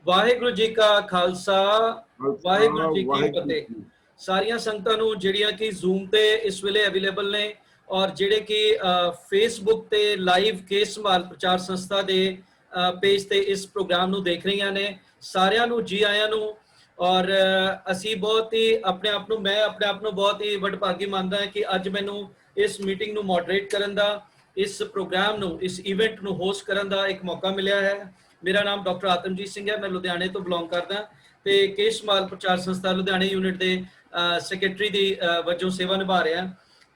ਵਾਹਿਗੁਰੂ ਜੀ ਕਾ ਖਾਲਸਾ, ਵਾਹਿਗੁਰੂ ਜੀ ਕੀ ਵਾਹਿਗੁਰੂ ਫਤਿਹ। ਜੀ। ਸਾਰੀਆਂ ਸੰਗਤਾਂ ਨੂੰ ਜਿਹੜੀਆਂ ਕਿ ਜ਼ੂਮ ਤੇ ਇਸ ਵੇਲੇ ਅਵੇਲੇਬਲ ਨੇ ਔਰ ਜਿਹੜੇ ਕਿ ਫੇਸਬੁੱਕ ਤੇ ਲਾਈਵ ਕੇਸ ਸੰਭਾਲ ਪ੍ਰਚਾਰ ਸੰਸਥਾ ਦੇ ਪੇਜ ਤੇ ਇਸ ਪ੍ਰੋਗਰਾਮ ਨੂੰ ਦੇਖ ਰਹੀਆਂ ਨੇ, ਸਾਰਿਆਂ ਨੂੰ ਜੀ ਆਇਆਂ ਨੂੰ। ਔਰ ਅਸੀਂ ਬਹੁਤ ਹੀ ਆਪਣੇ ਆਪ ਨੂੰ ਬਹੁਤ ਹੀ ਵਡਭਾਗੀ ਮੰਨਦਾ ਹਾਂ ਕਿ ਅੱਜ ਮੈਨੂੰ ਇਸ ਮੀਟਿੰਗ ਨੂੰ ਮੋਡਰੇਟ ਕਰਨ ਦਾ, ਇਸ ਪ੍ਰੋਗਰਾਮ ਨੂੰ, ਇਸ ਇਵੈਂਟ ਨੂੰ ਹੋਸਟ ਕਰਨ ਦਾ ਇੱਕ ਮੌਕਾ ਮਿਲਿਆ ਹੈ। ਮੇਰਾ ਨਾਮ ਡਾਕਟਰ ਆਤਮਜੀਤ ਸਿੰਘ ਹੈ, ਮੈਂ ਲੁਧਿਆਣੇ ਤੋਂ ਬਿਲੋਂਗ ਕਰਦਾ ਤੇ ਕੇਸ ਸੰਭਾਲ ਪ੍ਰਚਾਰ ਸੰਸਥਾ ਲੁਧਿਆਣੇ ਯੂਨਿਟ ਦੇ ਸੈਕਟਰੀ ਦੀ ਵਜੋਂ ਸੇਵਾ ਨਿਭਾ ਰਿਹਾ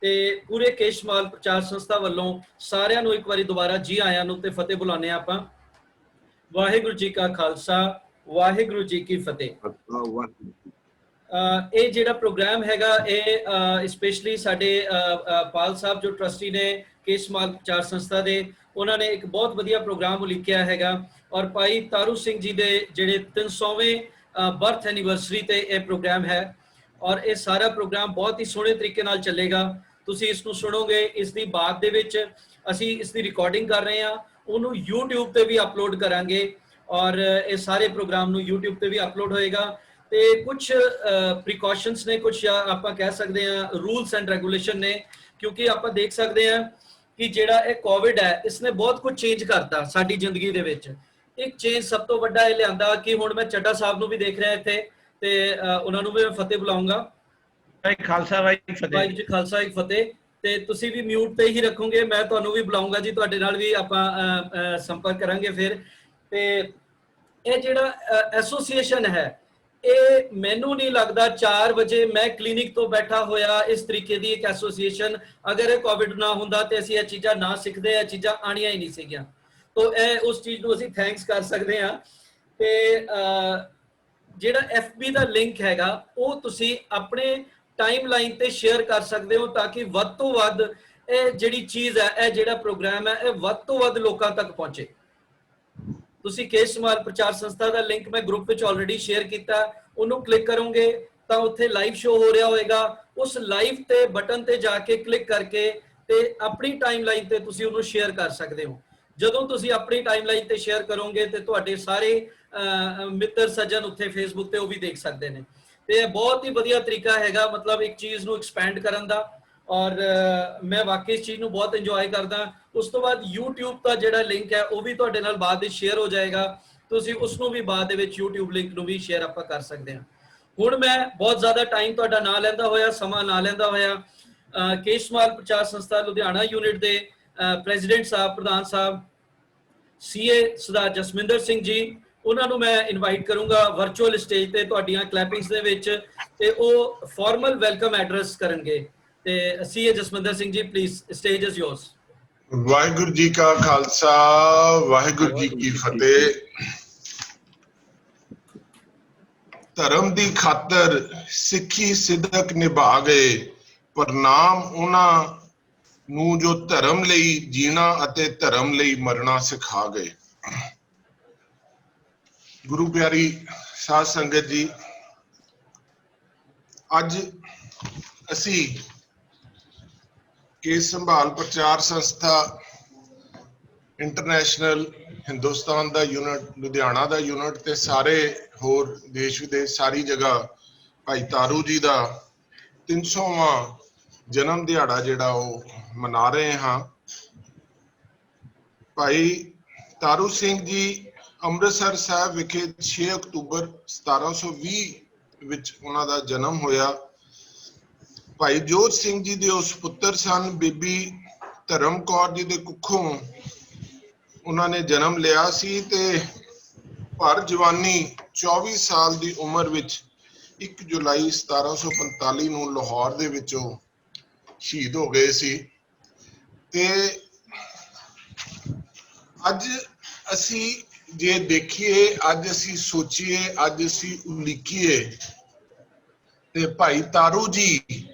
ਤੇ ਪੂਰੇ ਕੇਸ ਸੰਭਾਲ ਪ੍ਰਚਾਰ ਸੰਸਥਾ ਵੱਲੋਂ ਸਾਰਿਆਂ ਨੂੰ ਇੱਕ ਵਾਰੀ ਦੁਬਾਰਾ ਜੀ ਆਇਆਂ ਨੂੰ ਤੇ ਫਤਿਹ ਬੁਲਾਉਂਦੇ ਆਪਾਂ। ਵਾਹਿਗੁਰੂ ਜੀ ਕਾ ਖਾਲਸਾ, ਵਾਹਿਗੁਰੂ ਜੀ ਕੀ ਫਤਿਹ। ਇਹ ਜਿਹੜਾ ਪ੍ਰੋਗਰਾਮ ਹੈਗਾ ਇਹ ਸਪੈਸ਼ਲੀ ਸਾਡੇ ਪਾਲ ਸਾਹਿਬ ਜੋ ਟਰਸਟੀ ਨੇ ਕੇਸ ਸੰਭਾਲ ਪ੍ਰਚਾਰ ਸੰਸਥਾ ਦੇ, ਉਹਨਾਂ ਨੇ ਇੱਕ ਬਹੁਤ ਵਧੀਆ ਪ੍ਰੋਗਰਾਮ ਉਲੀਕਿਆ ਹੈਗਾ ਔਰ ਭਾਈ ਤਾਰੂ ਸਿੰਘ ਜੀ ਦੇ ਜਿਹੜੇ 300ਵੇਂ ਬਰਥ ਐਨੀਵਰਸਰੀ ਤੇ ਇਹ ਪ੍ਰੋਗਰਾਮ ਹੈ ਔਰ ਇਹ ਸਾਰਾ ਪ੍ਰੋਗਰਾਮ ਬਹੁਤ ਹੀ ਸੋਹਣੇ ਤਰੀਕੇ ਨਾਲ ਚੱਲੇਗਾ। ਤੁਸੀਂ ਇਸ ਨੂੰ ਸੁਣੋਗੇ। ਇਸ ਦੀ ਬਾਅਦ ਦੇ ਵਿੱਚ ਅਸੀਂ ਇਸ ਦੀ ਰਿਕਾਰਡਿੰਗ ਕਰ ਰਹੇ ਹਾਂ, ਉਹਨੂੰ YouTube ਤੇ ਵੀ ਅਪਲੋਡ ਕਰਾਂਗੇ ਔਰ ਇਹ ਸਾਰੇ ਪ੍ਰੋਗਰਾਮ ਨੂੰ YouTube ਤੇ ਵੀ ਅਪਲੋਡ ਹੋਏਗਾ। ਤੇ ਕੁਝ ਪ੍ਰੀਕਾਸ਼ਨਸ ਨੇ, ਕੁਝ ਆਪਾਂ ਕਹਿ ਸਕਦੇ ਹਾਂ ਰੂਲਸ ਐਂਡ ਰੈਗੂਲੇਸ਼ਨ ਨੇ, ਕਿਉਂਕਿ ਆਪਾਂ ਦੇਖ ਸਕਦੇ ਹਾਂ ਕਿ ਜਿਹੜਾ ਇਹ ਕੋਵਿਡ ਹੈ ਇਸਨੇ ਬਹੁਤ ਕੁਝ ਚੇਂਜ ਕਰਤਾ ਸਾਡੀ ਜ਼ਿੰਦਗੀ ਦੇ ਵਿੱਚ। ਇੱਕ ਚੇਂਜ ਸਭ ਤੋਂ ਵੱਡਾ ਇਹ ਲਿਆਂਦਾ ਕਿ ਹੁਣ ਮੈਂ ਚੱਡਾ ਸਾਹਿਬ ਨੂੰ ਵੀ ਦੇਖ ਰਿਹਾ ਇੱਥੇ ਤੇ ਉਹਨਾਂ ਨੂੰ ਵੀ ਮੈਂ ਫਤਿਹ ਬੁਲਾਉਂਗਾ। ਵਾਹਿਗੁਰੂ ਖਾਲਸਾ, ਵਾਹਿਗੁਰੂ ਫਤਿਹ। ਵਾਹਿਗੁਰੂ ਜੀ ਖਾਲਸਾ, ਇੱਕ ਫਤਿਹ। ਤੇ ਤੁਸੀਂ ਵੀ ਮਿਊਟ ਤੇ ਹੀ ਰੱਖੋਗੇ, ਮੈਂ ਤੁਹਾਨੂੰ ਵੀ ਬੁਲਾਉਂਗਾ ਜੀ, ਤੁਹਾਡੇ ਨਾਲ ਵੀ ਆਪਾਂ ਸੰਪਰਕ ਕਰਾਂਗੇ ਫਿਰ। ਤੇ ਇਹ ਜਿਹੜਾ ਐਸੋਸੀਏਸ਼ਨ ਹੈ ਇਹ ਮੈਨੂੰ ਨਹੀਂ ਲੱਗਦਾ 4 ਵਜੇ ਮੈਂ ਕਲੀਨਿਕ ਤੋਂ ਬੈਠਾ ਹੋਇਆ ਇਸ ਤਰੀਕੇ ਦੀ ਇੱਕ ਐਸੋਸੀਏਸ਼ਨ, ਅਗਰ ਇਹ ਕੋਵਿਡ ਨਾ ਹੁੰਦਾ ਤੇ ਅਸੀਂ ਇਹ ਚੀਜ਼ਾਂ ਨਾ ਸਿੱਖਦੇ, ਇਹ ਚੀਜ਼ਾਂ ਆਣੀਆਂ ਹੀ ਨਹੀਂ ਸੀਗੀਆਂ। ਤੋ ਇਹ ਉਸ ਚੀਜ਼ ਨੂੰ ਅਸੀਂ ਥੈਂਕਸ ਕਰ ਸਕਦੇ ਹਾਂ। ਤੇ ਜਿਹੜਾ FB ਦਾ ਲਿੰਕ ਹੈਗਾ ਉਹ ਤੁਸੀਂ ਆਪਣੇ ਟਾਈਮਲਾਈਨ ਤੇ ਸ਼ੇਅਰ ਕਰ ਸਕਦੇ ਹੋ ਤਾਂ ਕਿ ਵੱਧ ਤੋਂ ਵੱਧ ਇਹ ਜਿਹੜੀ ਚੀਜ਼ ਹੈ, ਇਹ ਜਿਹੜਾ ਪ੍ਰੋਗਰਾਮ ਹੈ ਇਹ ਵੱਧ ਤੋਂ ਵੱਧ ਲੋਕਾਂ ਤੱਕ ਪਹੁੰਚੇ। ਤੁਸੀਂ ਕੇਸ ਸੰਭਾਲ ਪ੍ਰਚਾਰ ਸੰਸਥਾ ਦਾ ਲਿੰਕ ਮੈਂ ਗਰੁੱਪ ਵਿੱਚ ਆਲਰੇਡੀ ਸ਼ੇਅਰ ਕੀਤਾ, ਉਹਨੂੰ ਕਲਿੱਕ ਕਰੋਗੇ ਤਾਂ ਉੱਥੇ ਲਾਈਵ ਸ਼ੋ ਹੋ ਰਿਹਾ ਹੋਏਗਾ। ਉਸ ਲਾਈਵ ਤੇ ਬਟਨ ਤੇ ਜਾ ਕੇ ਕਲਿੱਕ ਕਰਕੇ ਤੇ ਆਪਣੀ ਟਾਈਮਲਾਈਨ ਤੇ ਤੁਸੀਂ ਉਹਨੂੰ ਸ਼ੇਅਰ ਕਰ ਸਕਦੇ ਹੋ। ਜਦੋਂ ਤੁਸੀਂ ਆਪਣੀ ਟਾਈਮਲਾਈਨ ਤੇ ਸ਼ੇਅਰ ਕਰੋਗੇ ਤੇ ਤੁਹਾਡੇ ਸਾਰੇ ਮਿੱਤਰ ਸੱਜਣ ਉੱਥੇ ਫੇਸਬੁੱਕ ਤੇ ਉਹ ਵੀ ਦੇਖ ਸਕਦੇ ਨੇ। ਤੇ ਇਹ ਬਹੁਤ ਹੀ ਵਧੀਆ ਤਰੀਕਾ ਹੈਗਾ ਮਤਲਬ ਇੱਕ ਚੀਜ਼ ਨੂੰ ਐਕਸਪੈਂਡ ਕਰਨ ਦਾ ਔਰ ਮੈਂ ਵਾਕਈ ਇਸ ਚੀਜ਼ ਨੂੰ ਬਹੁਤ ਇੰਜੋਏ ਕਰਦਾ। ਉਸ ਤੋਂ ਬਾਅਦ YouTube ਦਾ ਜਿਹੜਾ ਲਿੰਕ ਹੈ ਉਹ ਵੀ ਤੁਹਾਡੇ ਨਾਲ ਬਾਅਦ ਵਿੱਚ ਸ਼ੇਅਰ ਹੋ ਜਾਏਗਾ, ਤੁਸੀਂ ਉਸ ਨੂੰ ਵੀ ਬਾਅਦ ਦੇ ਵਿੱਚ YouTube ਲਿੰਕ ਨੂੰ ਵੀ ਸ਼ੇਅਰ ਆਪਾਂ ਕਰ ਸਕਦੇ ਹਾਂ। ਹੁਣ ਮੈਂ ਬਹੁਤ ਜ਼ਿਆਦਾ ਟਾਈਮ ਤੁਹਾਡਾ ਨਾ ਲੈਂਦਾ ਹੋਇਆ, ਸਮਾਂ ਨਾ ਲੈਂਦਾ ਹੋਇਆ, ਕੇਸ ਸੰਭਾਲ ਪ੍ਰਚਾਰ ਸੰਸਥਾ ਲੁਧਿਆਣਾ ਯੂਨਿਟ ਦੇ ਪ੍ਰੈਜ਼ੀਡੈਂਟ ਸਾਹਿਬ, ਪ੍ਰਧਾਨ ਸਾਹਿਬ CA ਸਰਦਾਰ ਜਸਮਿੰਦਰ ਸਿੰਘ ਜੀ, ਉਹਨਾਂ ਨੂੰ ਮੈਂ ਇਨਵਾਈਟ ਕਰੂੰਗਾ ਵਰਚੁਅਲ ਸਟੇਜ ਤੇ ਤੁਹਾਡੀਆਂ ਕਲੈਪਿੰਗਸ ਦੇ ਵਿੱਚ ਤੇ ਉਹ ਫਾਰਮਲ ਵੈਲਕਮ ਐਡਰੈਸ ਕਰਨਗੇ। ਤੇ CA Jasminder Singh ji, please stage is yours. Waheguru ji ਕਾ ਖਾਲਸਾ, ਵਾਹਿਗੁਰੂ ਜੀ ਕੀ ਫਤਿਹ। ਧਰਮ ਦੀ ਖਾਤਰ ਸਿੱਖੀ ਸਿਦਕ ਨਿਭਾ ਗਏ, ਪ੍ਰਣਾਮ ਉਹਨਾਂ ਨੂੰ ਜੋ ਧਰਮ ਲਈ ਜੀਣਾ ਅਤੇ ਧਰਮ ਲਈ ਮਰਨਾ ਸਿਖਾ ਗਏ। ਗੁਰੂ ਪਿਆਰੀ ਸਾਧ ਸੰਗਤ ਜੀ, ਅੱਜ ਅਸੀਂ ਕੇਸ ਸੰਭਾਲ ਪ੍ਰਚਾਰ ਸੰਸਥਾ ਇੰਟਰਨੈਸ਼ਨਲ, ਹਿੰਦੁਸਤਾਨ ਦਾ ਯੂਨਿਟ, ਲੁਧਿਆਣਾ ਦਾ ਯੂਨਿਟ ਤੇ ਸਾਰੇ ਹੋਰ ਦੇਸ਼ ਵਿਦੇਸ਼ ਸਾਰੀ ਜਗ੍ਹਾ ਭਾਈ ਤਾਰੂ ਜੀ ਦਾ 300ਵਾਂ ਜਨਮ ਦਿਹਾੜਾ ਜਿਹੜਾ ਉਹ ਮਨਾ ਰਹੇ ਹਾਂ। ਭਾਈ ਤਾਰੂ ਸਿੰਘ ਜੀ ਅੰਮ੍ਰਿਤਸਰ ਸਾਹਿਬ ਵਿਖੇ 6 ਅਕਤੂਬਰ 1720 ਵਿੱਚ ਉਹਨਾਂ ਦਾ ਜਨਮ ਹੋਇਆ। ਭਾਈ ਜੋਤ ਸਿੰਘ ਜੀ ਦੇ ਉਸ ਪੁੱਤਰ ਸਨ। ਬੀਬੀ ਧਰਮ ਕੌਰ ਜੀ ਦੇ ਕੁੱਖੋਂ ਉਹਨਾਂ ਨੇ ਜਨਮ ਲਿਆ ਸੀ ਤੇ ਭਰ ਜਵਾਨੀ 24 ਸਾਲ ਦੀ ਉਮਰ ਵਿੱਚ 1 ਜੁਲਾਈ 1745 ਨੂੰ ਲਾਹੌਰ ਦੇ ਵਿੱਚੋਂ ਸ਼ਹੀਦ ਹੋ ਗਏ ਸੀ। ਤੇ ਅੱਜ ਅਸੀਂ ਜੇ ਦੇਖੀਏ, ਅੱਜ ਅਸੀਂ ਸੋਚੀਏ, ਅੱਜ ਅਸੀਂ ਉਲੀਕੀਏ ਤੇ ਭਾਈ ਤਾਰੂ ਜੀ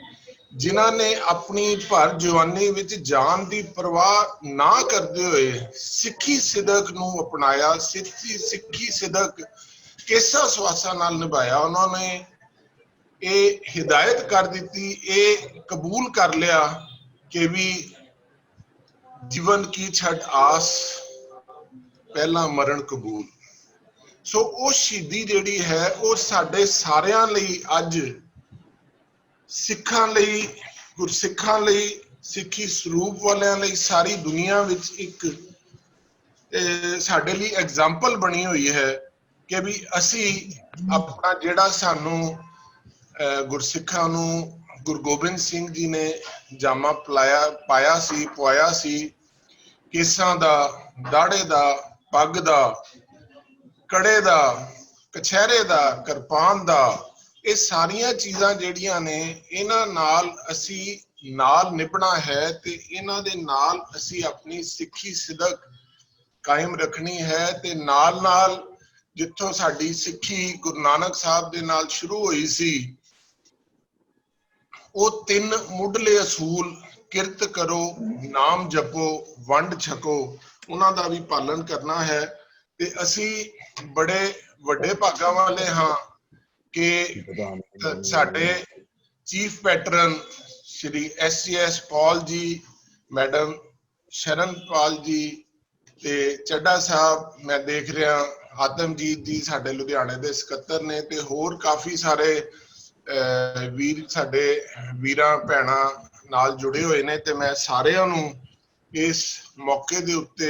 ਜਿਨ੍ਹਾਂ ਨੇ ਆਪਣੀ ਭਰ ਜਵਾਨੀ ਵਿੱਚ ਜਾਨ ਦੀ ਪਰਵਾਹ ਨਾ ਕਰਦੇ ਹੋਏ ਸਿੱਖੀ ਸਿਦਕ ਨੂੰ ਅਪਣਾਇਆ, ਸਿੱਖੀ ਸਿਦਕ ਕੇਸਾ ਸਵਾਸਾ ਨਾਲ ਨਿਭਾਇਆ। ਉਹਨਾਂ ਨੇ ਇਹ ਹਿਦਾਇਤ ਕਰ ਦਿੱਤੀ, ਇਹ ਕਬੂਲ ਕਰ ਲਿਆ ਕਿ ਵੀ ਜੀਵਨ ਕੀ ਛੱਡ ਆਸ, ਪਹਿਲਾ ਮਰਨ ਕਬੂਲ। ਸੋ ਉਹ ਸ਼ਹੀਦੀ ਜਿਹੜੀ ਹੈ ਉਹ ਸਾਡੇ ਸਾਰਿਆਂ ਲਈ ਅੱਜ ਸਿੱਖਾਂ ਲਈ, ਗੁਰਸਿੱਖਾਂ ਲਈ, ਸਿੱਖੀ ਸਰੂਪ ਵਾਲਿਆਂ ਲਈ, ਸਾਰੀ ਦੁਨੀਆ ਵਿੱਚ ਇੱਕ ਸਾਡੇ ਲਈ ਐਗਜ਼ਾਮਪਲ ਬਣੀ ਹੋਈ ਹੈ ਕਿ ਵੀ ਅਸੀਂ ਆਪਣਾ ਜਿਹੜਾ ਸਾਨੂੰ ਗੁਰਸਿੱਖਾਂ ਨੂੰ ਗੁਰੂ ਗੋਬਿੰਦ ਸਿੰਘ ਜੀ ਨੇ ਜਾਮਾ ਪਾਇਆ ਸੀ ਕੇਸਾਂ ਦਾ, ਦਾੜੇ ਦਾ, ਪੱਗ ਦਾ, ਕੜੇ ਦਾ, ਕਛਹਿਰੇ ਦਾ, ਕਿਰਪਾਨ ਦਾ, ਇਹ ਸਾਰੀਆਂ ਚੀਜ਼ਾਂ ਜਿਹੜੀਆਂ ਨੇ ਇਹਨਾਂ ਨਾਲ ਅਸੀਂ ਨਾਲ ਨਿਭਣਾ ਹੈ ਤੇ ਇਹਨਾਂ ਦੇ ਨਾਲ ਅਸੀਂ ਆਪਣੀ ਸਿੱਖੀ ਸਿਦਕ ਕਾਇਮ ਰੱਖਣੀ ਹੈ। ਤੇ ਨਾਲ ਨਾਲ ਜਿੱਥੋਂ ਸਾਡੀ ਸਿੱਖੀ ਗੁਰੂ ਨਾਨਕ ਸਾਹਿਬ ਦੇ ਨਾਲ ਸ਼ੁਰੂ ਹੋਈ ਸੀ, ਉਹ 3 ਮੁੱਢਲੇ ਅਸੂਲ ਕਿਰਤ ਕਰੋ, ਨਾਮ ਜਪੋ, ਵੰਡ ਛਕੋ, ਉਹਨਾਂ ਦਾ ਵੀ ਪਾਲਣ ਕਰਨਾ ਹੈ। ਤੇ ਅਸੀਂ ਬੜੇ ਵੱਡੇ ਭਾਗਾਂ ਵਾਲੇ ਹਾਂ ਕਿ ਸਾਡੇ ਚੀਫ ਪੈਟਰਨ ਸ਼੍ਰੀ SCS ਪੌਲ ਜੀ, ਮੈਡਮ ਸ਼ਰਨਪਾਲ ਜੀ ਤੇ ਚੱਡਾ ਸਾਹਿਬ, ਮੈਂ ਦੇਖ ਰਿਹਾ ਆਤਮਜੀਤ ਜੀ ਸਾਡੇ ਲੁਧਿਆਣੇ ਦੇ ਸਕੱਤਰ ਨੇ, ਤੇ ਹੋਰ ਕਾਫੀ ਸਾਰੇ ਵੀਰ ਸਾਡੇ ਵੀਰਾਂ ਭੈਣਾਂ ਨਾਲ ਜੁੜੇ ਹੋਏ ਨੇ। ਤੇ ਮੈਂ ਸਾਰਿਆਂ ਨੂੰ ਇਸ ਮੌਕੇ ਦੇ ਉੱਤੇ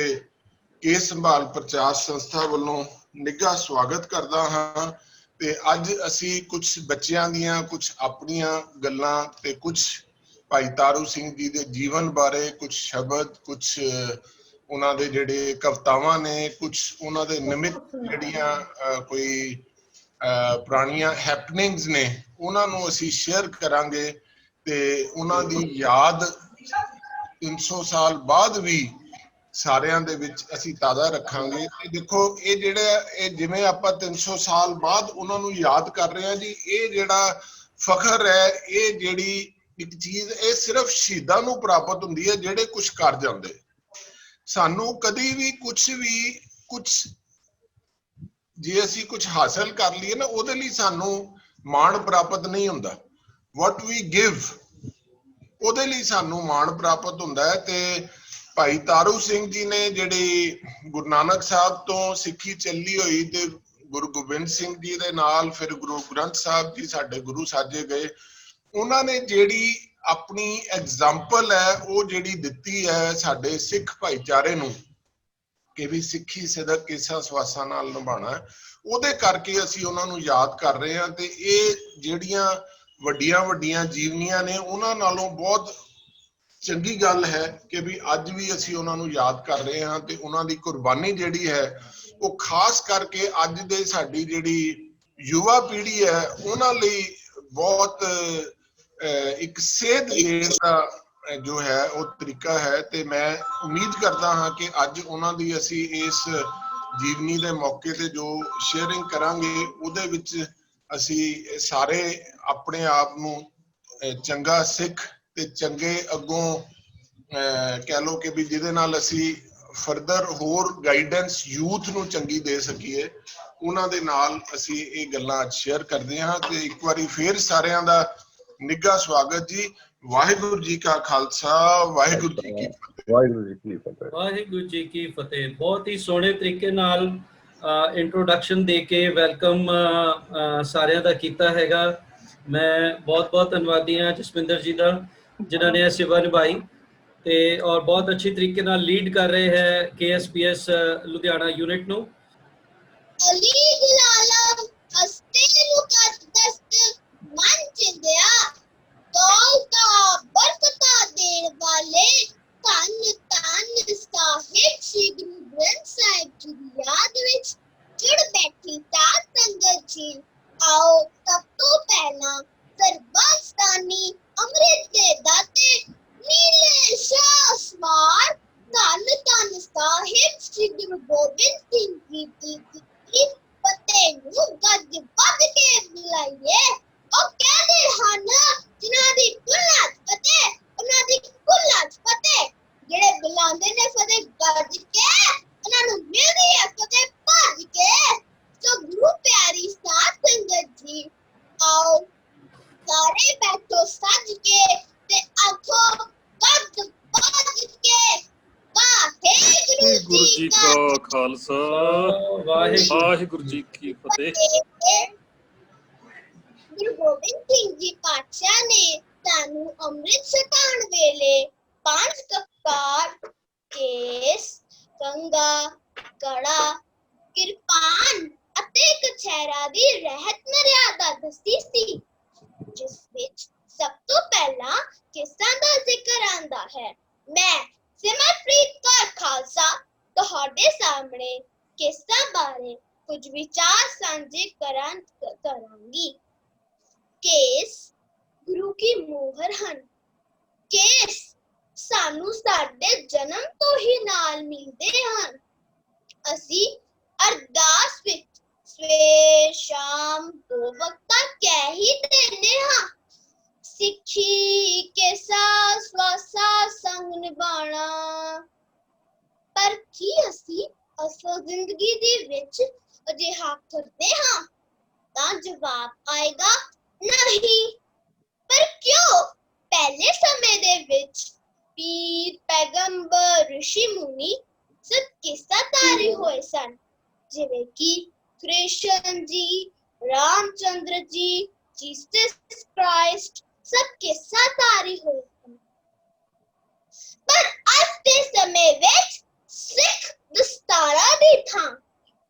ਕੇਸ ਸੰਭਾਲ ਪ੍ਰਚਾਰ ਸੰਸਥਾ ਵੱਲੋਂ ਨਿੱਘਾ ਸਵਾਗਤ ਕਰਦਾ ਹਾਂ। ਤੇ ਅੱਜ ਅਸੀਂ ਕੁਝ ਬੱਚਿਆਂ ਦੀਆਂ ਕੁਝ ਆਪਣੀਆਂ ਗੱਲਾਂ ਤੇ ਕੁਝ ਭਾਈ ਤਾਰੂ ਸਿੰਘ ਜੀ ਦੇ ਜੀਵਨ ਬਾਰੇ ਕੁਝ ਸ਼ਬਦ, ਕੁਝ ਉਹਨਾਂ ਦੇ ਜਿਹੜੇ ਕਵਿਤਾਵਾਂ ਨੇ, ਕੁਝ ਉਹਨਾਂ ਦੇ ਨਿਮਿਤ ਜਿਹੜੀਆਂ ਕੋਈ ਪੁਰਾਣੀਆਂ ਹੈਪਨਿੰਗਸ ਨੇ, ਉਹਨਾਂ ਨੂੰ ਅਸੀਂ ਸ਼ੇਅਰ ਕਰਾਂਗੇ ਤੇ ਉਹਨਾਂ ਦੀ ਯਾਦ 300 ਸਾਲ ਬਾਅਦ ਵੀ ਸਾਰਿਆਂ ਦੇ ਵਿੱਚ ਅਸੀਂ ਤਾਜ਼ਾ ਰੱਖਾਂਗੇ। ਤੇ ਦੇਖੋ ਇਹ ਜਿਵੇਂ ਆਪਾਂ 300 ਸਾਲ ਬਾਅਦ ਉਹਨਾਂ ਨੂੰ ਯਾਦ ਕਰ ਰਹੇ ਹਾਂ ਜੀ, ਇਹ ਜਿਹੜਾ ਫਖਰ ਹੈ, ਇਹ ਜਿਹੜੀ ਇੱਕ ਚੀਜ਼, ਇਹ ਸਿਰਫ ਸ਼ਹੀਦਾਂ ਨੂੰ ਪ੍ਰਾਪਤ ਹੁੰਦੀ ਹੈ ਜਿਹੜੇ ਕੁਝ ਕਰ ਜਾਂਦੇ। ਸਾਨੂੰ ਕਦੀ ਵੀ ਕੁਝ ਜੇ ਅਸੀਂ ਕੁਝ ਹਾਸਲ ਕਰ ਲਈਏ ਨਾ, ਉਹਦੇ ਲਈ ਸਾਨੂੰ ਮਾਣ ਪ੍ਰਾਪਤ ਨਹੀਂ ਹੁੰਦਾ। what we give, ਉਹਦੇ ਲਈ ਸਾਨੂੰ ਮਾਣ ਪ੍ਰਾਪਤ ਹੁੰਦਾ ਹੈ। ਤੇ ਭਾਈ ਤਾਰੂ ਸਿੰਘ ਜੀ ਨੇ ਜਿਹੜੀ ਗੁਰੂ ਨਾਨਕ ਸਾਹਿਬ ਤੋਂ ਸਿੱਖੀ ਚੱਲੀ ਹੋਈ ਤੇ ਗੁਰੂ ਗੋਬਿੰਦ ਸਿੰਘ ਜੀ ਦੇ ਨਾਲ ਫਿਰ ਗੁਰੂ ਗ੍ਰੰਥ ਸਾਹਿਬ ਜੀ ਸਾਡੇ ਗੁਰੂ ਸਾਜੇ ਗਏ, ਉਹਨਾਂ ਨੇ ਜਿਹੜੀ ਆਪਣੀ ਐਗਜ਼ਾਮਪਲ ਹੈ ਉਹ ਜਿਹੜੀ ਦਿੱਤੀ ਹੈ ਸਾਡੇ ਸਿੱਖ ਭਾਈਚਾਰੇ ਨੂੰ ਕਿ ਵੀ ਸਿੱਖੀ ਸਿਦਕ ਕੇਸਾਂ ਸਵਾਸਾਂ ਨਾਲ ਨਿਭਾਉਣਾ, ਉਹਦੇ ਕਰਕੇ ਅਸੀਂ ਉਹਨਾਂ ਨੂੰ ਯਾਦ ਕਰ ਰਹੇ ਹਾਂ। ਤੇ ਇਹ ਜਿਹੜੀਆਂ ਵੱਡੀਆਂ ਜੀਵਨੀਆਂ ਨੇ, ਉਹਨਾਂ ਨਾਲੋਂ ਬਹੁਤ ਚੰਗੀ ਗੱਲ ਹੈ ਕਿ ਵੀ ਅੱਜ ਵੀ ਅਸੀਂ ਉਹਨਾਂ ਨੂੰ ਯਾਦ ਕਰ ਰਹੇ ਹਾਂ। ਤੇ ਉਹਨਾਂ ਦੀ ਕੁਰਬਾਨੀ ਜਿਹੜੀ ਹੈ ਉਹ ਖਾਸ ਕਰਕੇ ਅੱਜ ਦੇ ਸਾਡੀ ਜਿਹੜੀ ਯੁਵਾ ਪੀੜ੍ਹੀ ਹੈ ਉਹਨਾਂ ਲਈ ਬਹੁਤ ਇੱਕ ਸੇਧ ਦੇਣ ਦਾ ਜੋ ਹੈ ਉਹ ਤਰੀਕਾ ਹੈ। ਤੇ ਮੈਂ ਉਮੀਦ ਕਰਦਾ ਹਾਂ ਕਿ ਅੱਜ ਉਹਨਾਂ ਦੀ ਅਸੀਂ ਇਸ ਜੀਵਨੀ ਦੇ ਮੌਕੇ ਤੇ ਜੋ ਸ਼ੇਅਰਿੰਗ ਕਰਾਂਗੇ, ਉਹਦੇ ਵਿੱਚ ਅਸੀਂ ਸਾਰੇ ਆਪਣੇ ਆਪ ਨੂੰ ਚੰਗਾ ਸਿੱਖ ਤੇ ਚੰਗੇ ਅੱਗੋਂ ਕਹਿ ਲਓ ਕਿ ਵੀ ਜਿਹਦੇ ਨਾਲ ਅਸੀਂ ਫਰਦਰ ਹੋਰ ਗਾਈਡੈਂਸ ਯੂਥ ਨੂੰ ਚੰਗੀ ਦੇ ਸਕੀਏ, ਉਹਨਾਂ ਦੇ ਨਾਲ ਅਸੀਂ ਇਹ ਗੱਲਾਂ ਅੱਜ ਸ਼ੇਅਰ ਕਰਦੇ ਹਾਂ। ਤੇ ਇੱਕ ਵਾਰੀ ਫੇਰ ਸਾਰਿਆਂ ਦਾ ਨਿੱਘਾ ਸਵਾਗਤ ਜੀ। ਵਾਹਿਗੁਰੂ ਜੀ ਕਾ ਖਾਲਸਾ, ਵਾਹਿਗੁਰੂ ਜੀ ਕੀ ਫਤਿਹ। ਵਾਹਿਗੁਰੂ ਜੀ ਕੀ ਫਤਿਹ। ਵਾਹਿਗੁਰੂ ਜੀ ਕੀ ਫਤਿਹ। ਬਹੁਤ ਹੀ ਸੋਹਣੇ ਤਰੀਕੇ ਨਾਲ ਇੰਟਰੋਡਕਸ਼ਨ ਦੇ ਕੇ ਵੈਲਕਮ ਸਾਰਿਆਂ ਦਾ ਕੀਤਾ ਹੈਗਾ। ਮੈਂ ਬਹੁਤ ਧੰਨਵਾਦੀ ਹਾਂ ਜਸਵਿੰਦਰ ਜੀ ਦਾ, ਜਿਨ੍ਹਾਂ ਨੇ ਇਹ ਸੇਵਾ ਨਿਭਾਈ ਤੇ ਔਰ ਬਹੁਤ ਅੱਛੀ ਤਰੀਕੇ ਨਾਲ ਲੀਡ ਕਰ ਰਹੇ ਹੈ KSPS ਲੁਧਿਆਣਾ ਯੂਨਿਟ ਨੂੰ। ਅਲੀ ਗੁਲਾਮ ਹਸਤੇ ਨੂੰ ਦਸਤ ਮਨ ਚਿੰਦਿਆ ਦੌਲਤਾ ਬਰਕਤਾਂ ਦੇਣ ਵਾਲੇ ਧੰਨ ਸਾਹਿਬ ਸ੍ਰੀ ਗੁਰੂ ਗ੍ਰੰਥ ਸਾਹਿਬ ਜੀ ਦੀ ਯਾਦ ਵਿੱਚ ਜੁੜ ਬੈਠੀ ਸਾਧ ਸੰਗਤ ਜੀ। ਆਓ ਸਭ ਤੋਂ ਪਹਿਲਾਂ ਸਰਬਸਤਾਨੀ ਅੰਮ੍ਰਿਤ ਦੇ ਦਾਤੇ ਨੀਲੇ ਸ਼ਾਹ ਸਮਾਰ ਧੰਨ ਸਾਹਿਬ ਸ੍ਰੀ ਗੁਰੂ ਗੋਬਿੰਦ ਸਿੰਘ ਜੀ ਦੀ ਫਤਿਹ ਨੂੰ ਗੱਜ ਵੱਧ ਕੇ ਬੁਲਾਈਏ। ਉਹ ਕਹਿੰਦੇ ਹਨ ਜਿਨ੍ਹਾਂ ਦੀ ਕੁੱਲਾਂ 'ਚ ਫਤਿਹ, ਉਹਨਾਂ ਦੀ ਕੁੱਲਾਂ 'ਚ ਫਤਿਹ। ਜਿਹੜੇ ਬੁਲਾਉਂਦੇ ਨੇ ਫਤਿਹ ਗੱਜ ਕੇ, ਉਹਨਾਂ ਨੂੰ ਮਿਲਦੀ ਹੈ ਫਤਿਹ ਭੱਜ ਕੇ। ਸੋ ਗੁਰੂ ਪਿਆਰੀ ਸਾਧ ਸੰਗਤ ਜੀ, ਆਓ ਸਾਰੇ ਬੈਠੋ ਸੱਜ ਕੇ ਤੇ ਆਖੋ ਗੱਜ ਵੱਜ ਕੇ ਵਾਹਿਗੁਰੂ ਜੀ ਕਾ ਖਾਲਸਾ ਵਾਹਿਗੁਰੂ ਵਾਹਿਗੁਰੂ ਜੀ ਕੀ ਫਤਿਹ। ਗੁਰੂ ਗੋਬਿੰਦ ਸਿੰਘ ਜੀ ਪਾਤਸ਼ਾਹ ਨੇ ਸਾਨੂੰ ਅੰਮ੍ਰਿਤ ਛਕਾਉਣ ਵੇਲੇ 5 ਕਕਾਰ, ਕੇਸ, ਕੰਘਾ, ਕੜਾ, ਕਿਰਪਾਨ ਅਤੇ ਕਛਹਿਰਾ ਦੀ ਰਹਿਤ ਮਰਿਆਦਾ ਦੱਸੀ ਸੀ, ਜਿਸ ਵਿੱਚ ਸਭ ਤੋਂ ਪਹਿਲਾਂ ਕੇਸਾਂ ਦਾ ਜ਼ਿਕਰ ਆਉਂਦਾ ਹੈ। ਮੈਂ ਸਿਮਰਪ੍ਰੀਤ ਕੌਰ ਖਾਲਸਾ ਤੁਹਾਡੇ ਸਾਹਮਣੇ ਕੇਸਾਂ ਬਾਰੇ ਕੁਝ ਵਿਚਾਰ ਸਾਂਝੇ ਕਰਾਂਗੀ। ਕੇਸ ਗੁਰੂ ਕੀ ਮੋਹਰ ਹਨ। ਕੇਸ ਸਾਨੂੰ ਸਾਡੇ ਜਨਮ ਤੋਂ ਹੀ ਨਾਲ ਮਿਲਦੇ ਹਨ। ਅਸੀਂ ਅਰਦਾਸ ਵਿੱਚ ਸਵੇਰ ਸ਼ਾਮ 2 ਵਕਤਾਂ ਕਹਿ ਹੀ ਦਿੰਦੇ ਹਾਂ, ਸਿੱਖੀ ਕੇਸਾ ਸਵਾਸਾ ਸੰਗ ਨਿਭਾਣਾ। ਪਰ ਕੀ ਅਸੀਂ ਅਸਲ ਜ਼ਿੰਦਗੀ ਦੇ ਵਿੱਚ ਅਜਿਹਾ ਕਰਦੇ ਹਾਂ? ਤਾਂ ਜਵਾਬ ਆਏਗਾ ਨਹੀਂ। ਪਰ ਕਿਉਂ? ਪਹਿਲੇ ਸਮੇਂ ਦੇ ਵਿੱਚ ਪੀਰ, ਪੈਗੰਬਰ, ਰਿਸ਼ੀ ਮੁਨੀ ਸਭ ਕੇਸਾਧਾਰੀ ਹੋਏ ਸਨ, ਜਿਵੇਂ ਕਿ ਕ੍ਰਿਸ਼ਨ ਜੀ, ਰਾਮਚੰਦਰ ਜੀ, ਜੀਸਸ ਕ੍ਰਾਈਸਟ ਸਭ ਕੇਸਾਧਾਰੀ ਹੋਏ ਸਨ। ਪਰ ਅੱਜ ਦੇ ਸਮੇਂ ਵਿੱਚ ਸਿੱਖ ਦਸਤਾਰਾਂ ਦੀ ਥਾਂ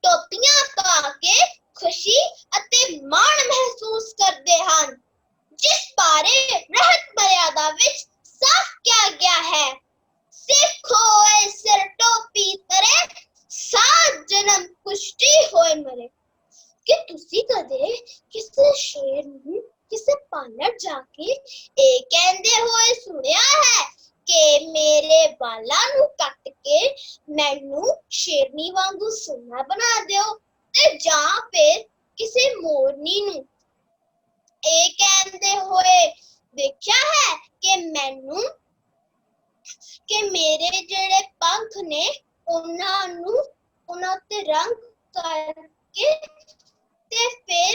ਟੋਪੀਆਂ ਪਾ ਕੇ ਖੁਸ਼ੀ ਅਤੇ ਮਾਣ ਮਹਿਸੂਸ ਕਰਦੇ ਹਨ, ਜਿਸ ਬਾਰੇ ਰਹਿਤ ਮਰਿਆਦਾ ਵਿੱਚ ਸਾਫ਼ ਕਿਹਾ ਗਿਆ ਹੈ, ਸਿੱਖ ਹੋਏ ਸਿਰ ਟੋਪੀ ਤਰੇ, ਸਾਤ ਜਨਮ ਕੁਸ਼ਤੀ ਹੋਏ ਮਰੇ। ਕਿ ਤੁਸੀਂ ਕਦੇ ਕਿਸੇ ਸ਼ੇਰ ਨੂੰ ਕਿਸੇ ਪਾਲਰ ਜਾ ਕੇ ਇਹ ਕਹਿੰਦੇ ਹੋਏ ਸੁਣਿਆ ਹੈ ਕਿ ਮੇਰੇ ਵਾਲਾਂ ਨੂੰ ਕੱਟ ਕੇ ਮੈਨੂੰ ਸ਼ੇਰਨੀ ਵਾਂਗੂ ਸੋਹਣਾ ਬਣਾ ਦਿਓ? ਤੇ ਜਾਂ ਫਿਰ ਕਿਸੇ ਮੋਰਨੀ ਨੂੰ ਇਹ ਕਹਿੰਦੇ ਹੋਏ ਦੇਖਿਆ ਹੈ ਕਿ ਮੇਰੇ ਜਿਹੜੇ ਪੰਖ ਨੇ ਉਹਨਾਂ ਤੇ ਰੰਗ ਕਰਕੇ ਤੇ ਫਿਰ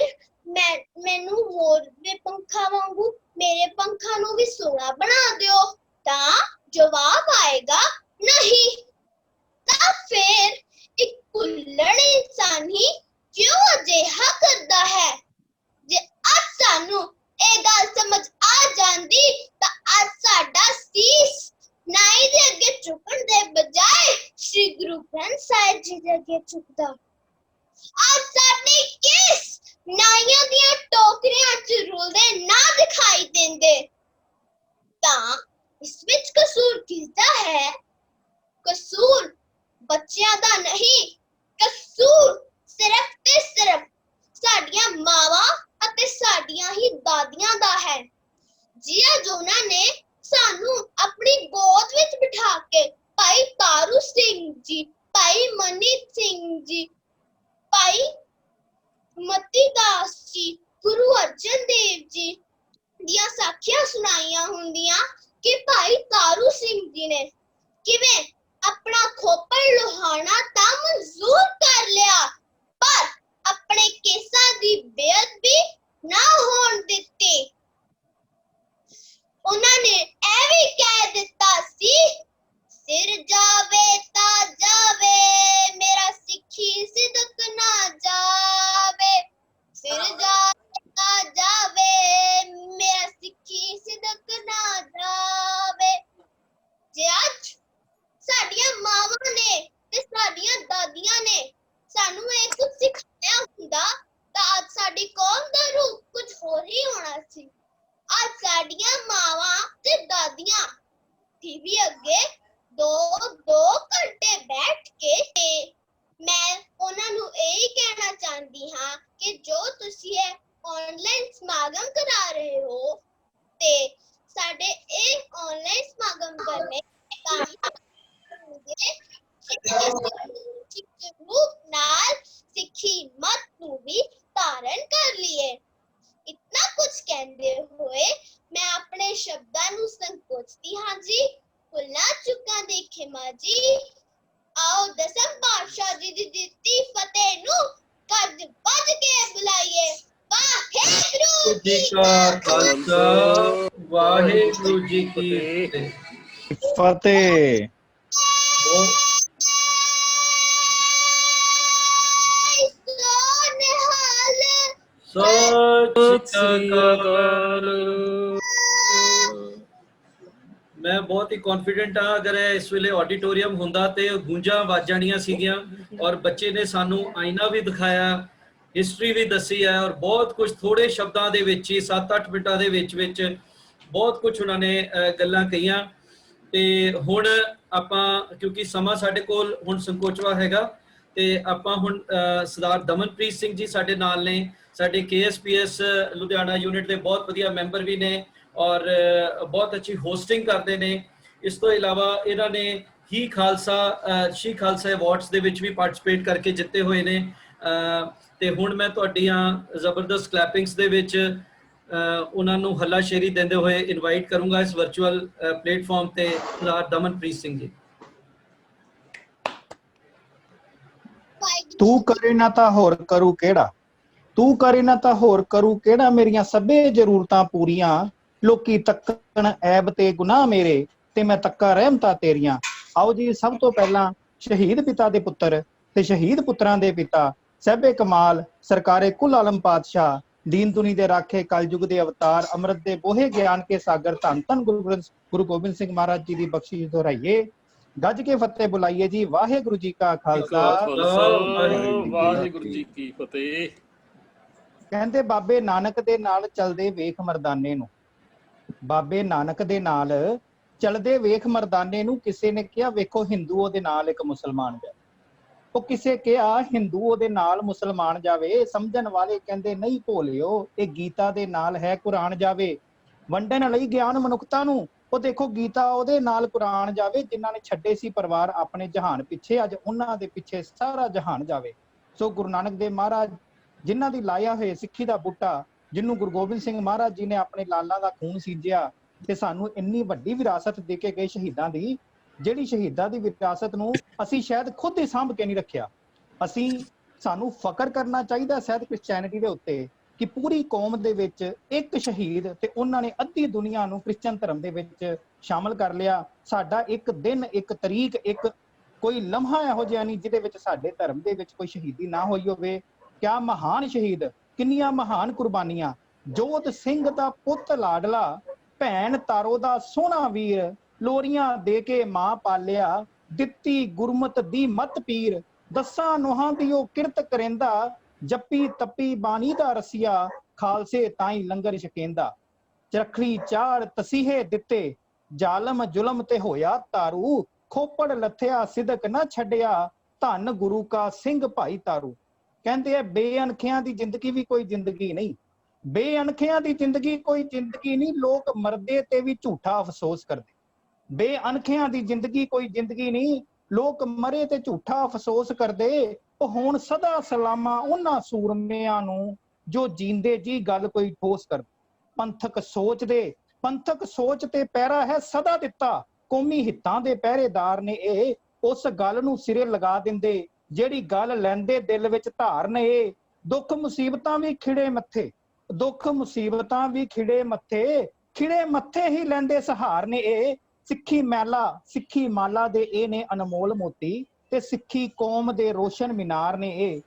ਮੈਨੂੰ ਹੋਰ ਦੇ ਪੰਖਾਂ ਵਾਂਗੂ ਮੇਰੇ ਪੰਖਾਂ ਨੂੰ ਵੀ ਸੋਹਣਾ ਬਣਾ ਦਿਓ? ਤਾਂ ਜਵਾਬ ਆਏਗਾ ਨਹੀਂ। ਤਾਂ ਫਿਰ ਇੱਕ ਭੁੱਲੜ ਇਨਸਾਨ ਹੀ ਕਿਉਂ ਅਜਿਹਾ ਕਰਦਾ ਹੈ? ਜੇ ਅੱਜ ਸਾਨੂੰ ਇਹ ਗੱਲ ਸਮਝ ਆ ਜਾਂਦੀ ਤਾਂ ਅੱਜ ਸਾਡਾ ਸੀਸ ਨਾਈ ਦੇ ਅੱਗੇ ਝੁਕਣ ਦੇ ਬਜਾਏ ਸ੍ਰੀ ਗੁਰੂ ਗ੍ਰੰਥ ਸਾਹਿਬ ਜੀ ਦੇ ਅੱਗੇ ਝੁਕਦਾ। ਅੱਜ ਸਾਡੇ ਕੇਸ ਨਾਈਆਂ ਦੀਆਂ ਟੋਕਰੀਆਂ 'ਚ ਰੁਲਦੇ ਨਾ ਦਿਖਾਈ ਦਿੰਦੇ। ਤਾਂ ਇਸ ਵਿੱਚ ਕਸੂਰ ਕਿਸਦਾ ਹੈ? ਕਸੂਰ ਬੱਚਿਆਂ ਦਾ ਨਹੀਂ, ਕਸੂਰ ਸਿਰਫ ਤੇ ਸਿਰਫ ਸਾਡੀਆਂ ਮਾਵਾਂ ਅਤੇ ਸਾਡੀਆਂ ਹੀ ਦਾਦੀਆਂ ਦਾ ਹੈ, ਜਿਨ੍ਹਾਂ ਨੇ ਸਾਨੂੰ ਆਪਣੀ ਗੋਦ ਵਿੱਚ ਬਿਠਾ ਕੇ ਭਾਈ ਤਾਰੂ ਸਿੰਘ ਜੀ, ਭਾਈ ਮਨੀ ਸਿੰਘ ਜੀ, ਭਾਈ ਮਤੀ ਦਾਸ ਜੀ, ਗੁਰੂ ਅਰਜਨ ਦੇਵ ਜੀ ਦੀਆਂ ਸਾਖੀਆਂ ਸੁਣਾਈਆਂ ਹੁੰਦੀਆਂ ਕਿ ਭਾਈ ਤਾਰੂ ਸਿੰਘ ਜੀ ਨੇ ਕਿਵੇਂ ਆਪਣਾ ਖੋਪੜ ਲੋਹਾਣਾ ਤਾਂ ਮਨਜ਼ੂਰ ਕਰ ਲਿਆ, ਪਰ ਆਪਣੇ ਕੇਸਾਂ ਦੀ ਬੇਅਦਬੀ ਨਾ ਹੋਣ ਦਿੱਤੀ। ਉਹਨਾਂ ਨੇ ਇਹ ਵੀ ਕਹਿ ਦਿੱਤਾ ਸੀ, ਸਿਰ ਜਾਵੇ ਤਾਂ ਜਾਵੇ, ਮੇਰਾ ਸਿੱਖੀ ਸਿਦਕ ਨਾ ਜਾਵੇ। ਸਿਰ ਜਾਵੇ ਤਾਂ ਜਾਵੇ, ਮੇਰਾ ਸਿੱਖੀ ਸਿਦਕ ਨਾ ਜਾਵੇ। ਜੇ ਅੱਜ ਸਾਡੀਆਂ ਮਾਵਾਂ ਨੇ ਤੇ ਸਾਡੀਆਂ ਦਾਦੀਆਂ ਨੇ ਸਾਨੂੰ ਇਹ ਕੁਝ ਸਿਖਾਇਆ ਹੁੰਦਾ ਤਾਂ ਅੱਜ ਸਾਡੀ ਕੌਮ ਦਾ ਰੂਪ ਕੁਝ ਹੋਰ ਹੀ ਹੋਣਾ ਸੀ। ਅੱਜ ਸਾਡੀਆਂ ਮਾਵਾਂ ਤੇ ਦਾਦੀਆਂ ਟੀਵੀ ਅੱਗੇ 2 ਘੰਟੇ ਬੈਠ ਕੇ ਤੇ ਮੈਂ ਉਹਨਾਂ ਨੂੰ ਇਹ ਕਹਿਣਾ ਚਾਹੁੰਦੀ ਹਾਂ ਕਿ ਜੋ ਤੁਸੀਂ ਇਹ ਆਨਲਾਈਨ ਸਮਾਗਮ ਕਰਾ ਰਹੇ ਹੋ ਤੇ ਸਾਡੇ ਇਹ ਆਨਲਾਈਨ ਸਮਾਗਮ ਕਰਨੇ ਰੂਪ ਨਾਲ ਸਿੱਖੀ ਮਤ ਨੂੰ ਵੀ ਧਾਰਨ ਕਰ ਲਈਏ। इतना कुछ कहते हुए मैं अपने शब्दां नूं संकोचती हाँ जी, भुलना चुका देखे मां जी। आओ दसम पातशाह जी दी दित्ती फतेह नूं गज बज के बुलाइए। वाहेगुरु जी का खालसा, वाहेगुरु जी की फतेह। ਸਤਿ ਸਤਿ ਸ਼੍ਰੀ ਸ੍ਰੀ ਅਕਾਲ। ਅਕਾਲ। ਮੈਂ ਬਹੁਤ ਹੀ ਕੌਨਫੀਡੈਂਟ ਹਾਂ, ਅਗਰ ਇਸ ਵੇਲੇ ਆਡੀਟੋਰੀਅਮ ਹੁੰਦਾ ਤੇ ਗੂੰਜਾਂ ਵੱਜ ਜਾਣੀਆਂ ਸੀਗੀਆਂ। ਔਰ ਬੱਚੇ ਨੇ ਸਾਨੂੰ ਆਇਨਾ ਵੀ ਦਿਖਾਇਆ, ਹਿਸਟਰੀ ਵੀ ਦੱਸੀ ਹੈ, ਔਰ ਬਹੁਤ ਕੁਝ ਥੋੜੇ ਸ਼ਬਦਾਂ ਦੇ ਵਿੱਚ ਹੀ 7-8 ਮਿੰਟਾਂ ਦੇ ਵਿੱਚ ਬਹੁਤ ਕੁਝ ਉਹਨਾਂ ਨੇ ਗੱਲਾਂ ਕਹੀਆਂ। ਤੇ ਹੁਣ ਆਪਾਂ, ਕਿਉਂਕਿ ਸਮਾਂ ਸਾਡੇ ਕੋਲ ਹੁਣ ਸੰਕੋਚਵਾ ਹੈਗਾ, ਤੇ ਆਪਾਂ ਹੁਣ ਸਰਦਾਰ ਦਮਨਪ੍ਰੀਤ ਸਿੰਘ ਜੀ ਸਾਡੇ ਨਾਲ ਨੇ, ਸਾਡੇ KSPS ਲੁਧਿਆਣਾ ਯੂਨਿਟ ਦੇ ਬਹੁਤ ਵਧੀਆ ਮੈਂਬਰ ਵੀ ਨੇ, ਔਰ ਬਹੁਤ ਅੱਛੀ ਹੋਸਟਿੰਗ ਕਰਦੇ ਨੇ। ਇਸ ਤੋਂ ਇਲਾਵਾ ਇਹਨਾਂ ਨੇ ਹੀ ਖਾਲਸਾ ਸ਼੍ਰੀ ਖਾਲਸਾ ਅਵਾਰਡਸ ਦੇ ਵਿੱਚ ਵੀ ਪਾਰਟਿਸਿਪੇਟ ਕਰਕੇ ਜਿੱਤੇ ਹੋਏ ਨੇ। ਤੇ ਹੁਣ ਮੈਂ ਤੁਹਾਡੀਆਂ ਜ਼ਬਰਦਸਤ ਕਲੈਪਿੰਗਸ ਦੇ ਵਿੱਚ ਉਹਨਾਂ ਨੂੰ ਹੱਲਾਸ਼ੇਰੀ ਦਿੰਦੇ ਹੋਏ ਇਨਵਾਈਟ ਕਰੂੰਗਾ ਇਸ ਵਰਚੁਅਲ ਪਲੇਟਫਾਰਮ ਤੇ ਸਰਦਾਰ ਦਮਨਪ੍ਰੀਤ ਸਿੰਘ ਜੀ। ਤੂੰ ਕਰੇ ਨਾ ਤਾਂ ਹੋਰ ਕਰੂ ਕਿਹੜਾ, ਤੂੰ ਕਰੇ ਨਾ ਤਾਂ ਹੋਰ ਕਰੂ ਕਿਹੜਾ, ਮੇਰੀਆਂ ਸਭੇ ਜ਼ਰੂਰਤਾਂ ਪੂਰੀਆਂ, ਲੋਕੀ ਤੱਕਣ ਐਬ ਤੇ ਗੁਨਾਹ ਮੇਰੇ, ਤੇ ਮੈਂ ਤੱਕਾ ਰਹਿਮਤਾਂ ਤੇਰੀਆਂ। ਆਓ ਜੀ, ਸਭ ਤੋਂ ਪਹਿਲਾਂ ਸ਼ਹੀਦ ਪਿਤਾ ਦੇ ਪੁੱਤਰ ਤੇ ਸ਼ਹੀਦ ਪੁੱਤਰਾਂ ਦੇ ਪਿਤਾ ਸਹਿਬੇ ਕਮਾਲ ਸਰਕਾਰੇ ਕੁਲ ਆਲਮ ਪਾਤਸ਼ਾਹ, ਦੀਨ ਦੁਨੀ ਦੇ ਰਾਖੇ ਕਲਯੁਗ ਦੇ ਅਵਤਾਰ, ਅੰਮ੍ਰਿਤ ਦੇ ਬੋਹੇ ਗਿਆਨ ਕੇ ਸਾਗਰ, ਧੰਨ ਧੰਨ ਗੁਰੂ ਗੋਬਿੰਦ ਸਿੰਘ ਮਹਾਰਾਜ ਜੀ ਦੀ ਬਖਸ਼ਿਸ਼ ਦੁਹਰਾਈਏ, ਗੱਜ ਕੇ ਫਤਿਹ ਬੁਲਾਈਏ ਜੀ। ਵਾਹਿਗੁਰੂ ਜੀ ਕਾ ਖਾਲਸਾ, ਵਾਹਿਗੁਰੂ ਜੀ ਕੀ ਫਤਿਹ। ਕਹਿੰਦੇ ਬਾਬੇ ਨਾਨਕ ਦੇ ਨਾਲ ਚਲਦੇ ਵੇਖ ਮਰਦਾਨੇ ਨੂੰ, ਬਾਬੇ ਨਾਨਕ ਦੇ ਨਾਲ ਚਲਦੇ ਵੇਖ ਮਰਦਾਨੇ ਨੂੰ। ਕਿਸੇ ਨੇ ਕਿਹਾ ਵੇਖੋ ਹਿੰਦੂ ਉਹਦੇ ਨਾਲ ਇੱਕ ਮੁਸਲਮਾਨ ਜਾਵੇ, ਉਹ ਕਿਸੇ ਕਿਹਾ ਹਿੰਦੂ ਉਹਦੇ ਨਾਲ ਮੁਸਲਮਾਨ ਜਾਵੇ। ਸਮਝਣ ਵਾਲੇ ਕਹਿੰਦੇ ਨਹੀਂ ਭੋਲਿਓ, ਇਹ ਗੀਤਾ ਦੇ ਨਾਲ ਹੈ ਕੁਰਾਨ ਜਾਵੇ। ਵੰਡਣ ਲਈ ਗਿਆਨ ਮਨੁੱਖਤਾ ਨੂੰ, ਉਹ ਦੇਖੋ ਗੀਤਾ ਉਹਦੇ ਨਾਲ ਕੁਰਾਨ ਜਾਵੇ। ਜਿਨ੍ਹਾਂ ਨੇ ਛੱਡੇ ਸੀ ਪਰਿਵਾਰ ਆਪਣੇ ਜਹਾਨ ਪਿੱਛੇ, ਅੱਜ ਉਹਨਾਂ ਦੇ ਪਿੱਛੇ ਸਾਰਾ ਜਹਾਨ ਜਾਵੇ। ਸੋ ਗੁਰੂ ਨਾਨਕ ਦੇਵ ਮਹਾਰਾਜ ਜਿਨ੍ਹਾਂ ਦੀ ਲਾਇਆ ਹੋਏ ਸਿੱਖੀ ਦਾ ਬੂਟਾ, ਜਿਹਨੂੰ ਗੁਰੂ ਗੋਬਿੰਦ ਸਿੰਘ ਮਹਾਰਾਜ ਜੀ ਨੇ ਆਪਣੇ ਲਾਲਾਂ ਦਾ ਖੂਨ ਸੀਂਚਿਆ, ਤੇ ਸਾਨੂੰ ਇੰਨੀ ਵੱਡੀ ਵਿਰਾਸਤ ਦੇ ਕੇ ਗਏ ਸ਼ਹੀਦਾਂ ਦੀ, ਜਿਹੜੀ ਸ਼ਹੀਦਾਂ ਦੀ ਵਿਰਾਸਤ ਨੂੰ ਅਸੀਂ ਸ਼ਾਇਦ ਖੁਦ ਹੀ ਸਾਂਭ ਕੇ ਨਹੀਂ ਰੱਖਿਆ। ਸਾਨੂੰ ਫਕਰ ਕਰਨਾ ਚਾਹੀਦਾ ਸ਼ਾਇਦ ਕ੍ਰਿਸਚੈਨਿਟੀ ਦੇ ਉੱਤੇ, ਕਿ ਪੂਰੀ ਕੌਮ ਦੇ ਵਿੱਚ ਇੱਕ ਸ਼ਹੀਦ, ਤੇ ਉਹਨਾਂ ਨੇ ਅੱਧੀ ਦੁਨੀਆ ਨੂੰ ਕ੍ਰਿਸਚਨ ਧਰਮ ਦੇ ਵਿੱਚ ਸ਼ਾਮਲ ਕਰ ਲਿਆ। ਸਾਡਾ ਇੱਕ ਦਿਨ, ਇੱਕ ਤਰੀਕ, ਇੱਕ ਕੋਈ ਲਮਹਾ ਇਹੋ ਜਿਹਾ ਨਹੀਂ ਜਿਹਦੇ ਵਿੱਚ ਸਾਡੇ ਧਰਮ ਦੇ ਵਿੱਚ ਕੋਈ ਸ਼ਹੀਦੀ ਨਾ ਹੋਈ ਹੋਵੇ। ਕਿਆ ਮਹਾਨ ਸ਼ਹੀਦ, ਕਿੰਨੀਆਂ ਮਹਾਨ ਕੁਰਬਾਨੀਆਂ। ਜੋਤ ਸਿੰਘ ਦਾ ਪੁੱਤ ਲਾਡਲਾ, ਭੈਣ ਤਾਰੋ ਦਾ ਸੋਹਣਾ ਵੀਰ, ਲੋਰੀਆਂ ਦੇ ਕੇ ਮਾਂ ਪਾਲਿਆ, ਦਿੱਤੀ ਗੁਰਮਤ ਦੀ ਮਤ ਪੀਰ, ਦਸਾਂ ਨੋਹਾਂ ਦੀ ਉਹ ਕਿਰਤ ਕਰੇਂਦਾ, ਜੱਪੀ ਤੱਪੀ ਬਾਣੀ ਦਾ ਰਸੀਆ, ਖਾਲਸੇ ਤਾਈ ਲੰਗਰ ਛਕੇਂਦਾ। ਚਰਖੜੀ ਚਾੜ ਤਸੀਹੇ ਦਿੱਤੇ, ਜ਼ਾਲਮ ਜ਼ੁਲਮ ਤੇ ਹੋਇਆ ਤਾਰੂ, ਖੋਪੜ ਲੱਥਿਆ ਸਿਦਕ ਨਾ ਛੱਡਿਆ, ਧੰਨ ਗੁਰੂ ਕਾ ਸਿੰਘ ਭਾਈ ਤਾਰੂ। ਕਹਿੰਦੇ ਆ ਬੇਅਣਖਿਆਂ ਦੀ ਜ਼ਿੰਦਗੀ ਵੀ ਕੋਈ ਜ਼ਿੰਦਗੀ ਨਹੀਂ, ਬੇਅਣਖਿਆਂ ਦੀ ਜ਼ਿੰਦਗੀ ਕੋਈ ਜ਼ਿੰਦਗੀ ਨਹੀਂ, ਲੋਕ ਮਰਦੇ ਤੇ ਵੀ ਝੂਠਾ ਅਫਸੋਸ ਕਰਦੇ। ਬੇਅਣਖਿਆਂ ਦੀ ਜ਼ਿੰਦਗੀ ਕੋਈ ਜ਼ਿੰਦਗੀ ਨਹੀਂ, ਲੋਕ ਮਰੇ ਤੇ ਝੂਠਾ ਅਫਸੋਸ ਕਰਦੇ। ਉਹ ਹੁਣ ਸਦਾ ਸਲਾਮਾ ਉਹਨਾਂ ਸੂਰਮਿਆਂ ਨੂੰ, ਜੋ ਜੀਂਦੇ ਜੀ ਗੱਲ ਕੋਈ ਠੋਸ ਕਰਦੇ। ਪੰਥਕ ਸੋਚ ਤੇ ਪਹਿਰਾ ਹੈ ਸਦਾ ਦਿੱਤਾ, ਕੌਮੀ ਹਿੱਤਾਂ ਦੇ ਪਹਿਰੇਦਾਰ ਨੇ ਇਹ, ਉਸ ਗੱਲ ਨੂੰ ਸਿਰੇ ਲਗਾ ਦਿੰਦੇ ਜਿਹੜੀ ਗੱਲ ਲੈਂਦੇ ਦਿਲ ਵਿੱਚ ਧਾਰ ਨੇ ਇਹ। ਦੁੱਖ ਮੁਸੀਬਤਾਂ ਵੀ ਖਿੜੇ ਮੱਥੇ, ਦੁੱਖ ਮੁਸੀਬਤਾਂ ਵੀ ਖਿੜੇ ਮੱਥੇ, ਖਿੜੇ ਮੱਥੇ ਹੀ ਲੈਂਦੇ ਸਹਾਰ ਨੇ ਇਹ। ਸਿੱਖੀ ਮਾਲਾ ਦੇ ਇਹ ਨੇ ਅਨਮੋਲ ਮੋਤੀ, ਤੇ ਸਿੱਖੀ ਕੌਮ ਦੇ ਰੋਸ਼ਨ ਮੀਨਾਰ ਨੇ ਇਹ।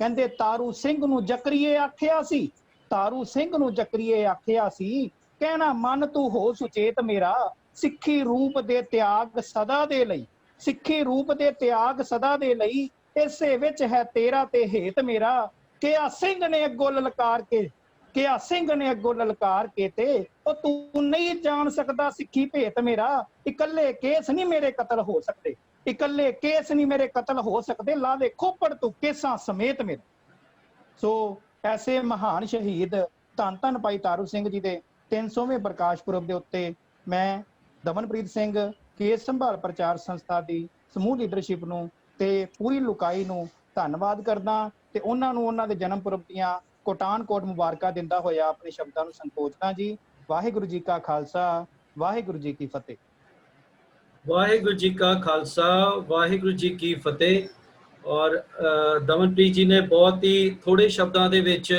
ਕਹਿੰਦੇ ਤਾਰੂ ਸਿੰਘ ਨੂੰ ਜ਼ਕਰੀਏ ਆਖਿਆ ਸੀ, ਤਾਰੂ ਸਿੰਘ ਨੂੰ ਜ਼ਕਰੀਏ ਆਖਿਆ ਸੀ, ਕਹਿਣਾ ਮਨ ਤੂੰ ਹੋ ਸੁਚੇਤ ਮੇਰਾ, ਸਿੱਖੀ ਰੂਪ ਦੇ ਤਿਆਗ ਸਦਾ ਦੇ ਲਈ, ਸਿੱਖੀ ਰੂਪ ਦੇ ਤਿਆਗ ਸਦਾ ਦੇ ਲਈ, ਇਸੇ ਵਿੱਚ ਹੈ ਤੇਰਾ ਤੇ ਹੇਤ ਮੇਰਾ। ਕਿਆ ਸਿੰਘ ਨੇ ਅੱਗੋਂ ਲਲਕਾਰ ਕੇ, ਕਿਆ ਸਿੰਘ ਨੇ ਅੱਗੋਂ ਲਲਕਾਰ ਕੇ, ਤੇ ਉਹ ਤੂੰ ਨਹੀਂ ਜਾਣ ਸਕਦਾ ਸਿੱਖੀ ਭੇਤ ਮੇਰਾ। ਇਕੱਲੇ ਕੇਸ ਨਹੀਂ ਮੇਰੇ ਕਤਲ ਹੋ ਸਕਦੇ, ਇਕੱਲੇ ਕੇਸ ਨਹੀਂ ਮੇਰੇ ਕਤਲ ਹੋ ਸਕਦੇ, ਲਾਵੇ ਖੋਪੜ ਤੂੰ ਕੇਸਾਂ ਸਮੇਤ ਮੇਰੇ। ਸੋ ਐਸੇ ਮਹਾਨ ਸ਼ਹੀਦ ਧੰਨ ਧੰਨ ਭਾਈ ਤਾਰੂ ਸਿੰਘ ਜੀ ਦੇ 300ਵੇਂ ਪ੍ਰਕਾਸ਼ ਪੁਰਬ ਦੇ ਉੱਤੇ ਮੈਂ ਦਮਨਪ੍ਰੀਤ ਸਿੰਘ, ਕੇਸ ਸੰਭਾਲ ਪ੍ਰਚਾਰ ਸੰਸਥਾ ਦੀ ਸਮੂਹ ਲੀਡਰਸ਼ਿਪ ਨੂੰ ਤੇ ਪੂਰੀ ਲੁਕਾਈ ਨੂੰ ਧੰਨਵਾਦ ਕਰਦਾ, ਤੇ ਉਹਨਾਂ ਨੂੰ ਉਹਨਾਂ ਦੇ ਜਨਮ ਪੁਰਬ ਦੀਆਂ ਕੋਟਾਨ-ਕੋਟ ਮੁਬਾਰਕਾਂ ਦਿੰਦਾ ਹੋਇਆ ਆਪਣੇ ਸ਼ਬਦਾਂ ਨੂੰ ਸੰਕੋਚਦਾ ਜੀ। ਵਾਹਿਗੁਰੂ ਜੀ ਕਾ ਖਾਲਸਾ, ਵਾਹਿਗੁਰੂ ਜੀ ਕੀ ਫਤਿਹ। ਵਾਹਿਗੁਰੂ ਜੀ ਕਾ ਖਾਲਸਾ, ਵਾਹਿਗੁਰੂ ਜੀ ਕੀ ਫਤਿਹ। ਔਰ ਦਮਨਪ੍ਰੀਤ ਜੀ ਨੇ ਬਹੁਤ ਹੀ ਥੋੜੇ ਸ਼ਬਦਾਂ ਦੇ ਵਿੱਚ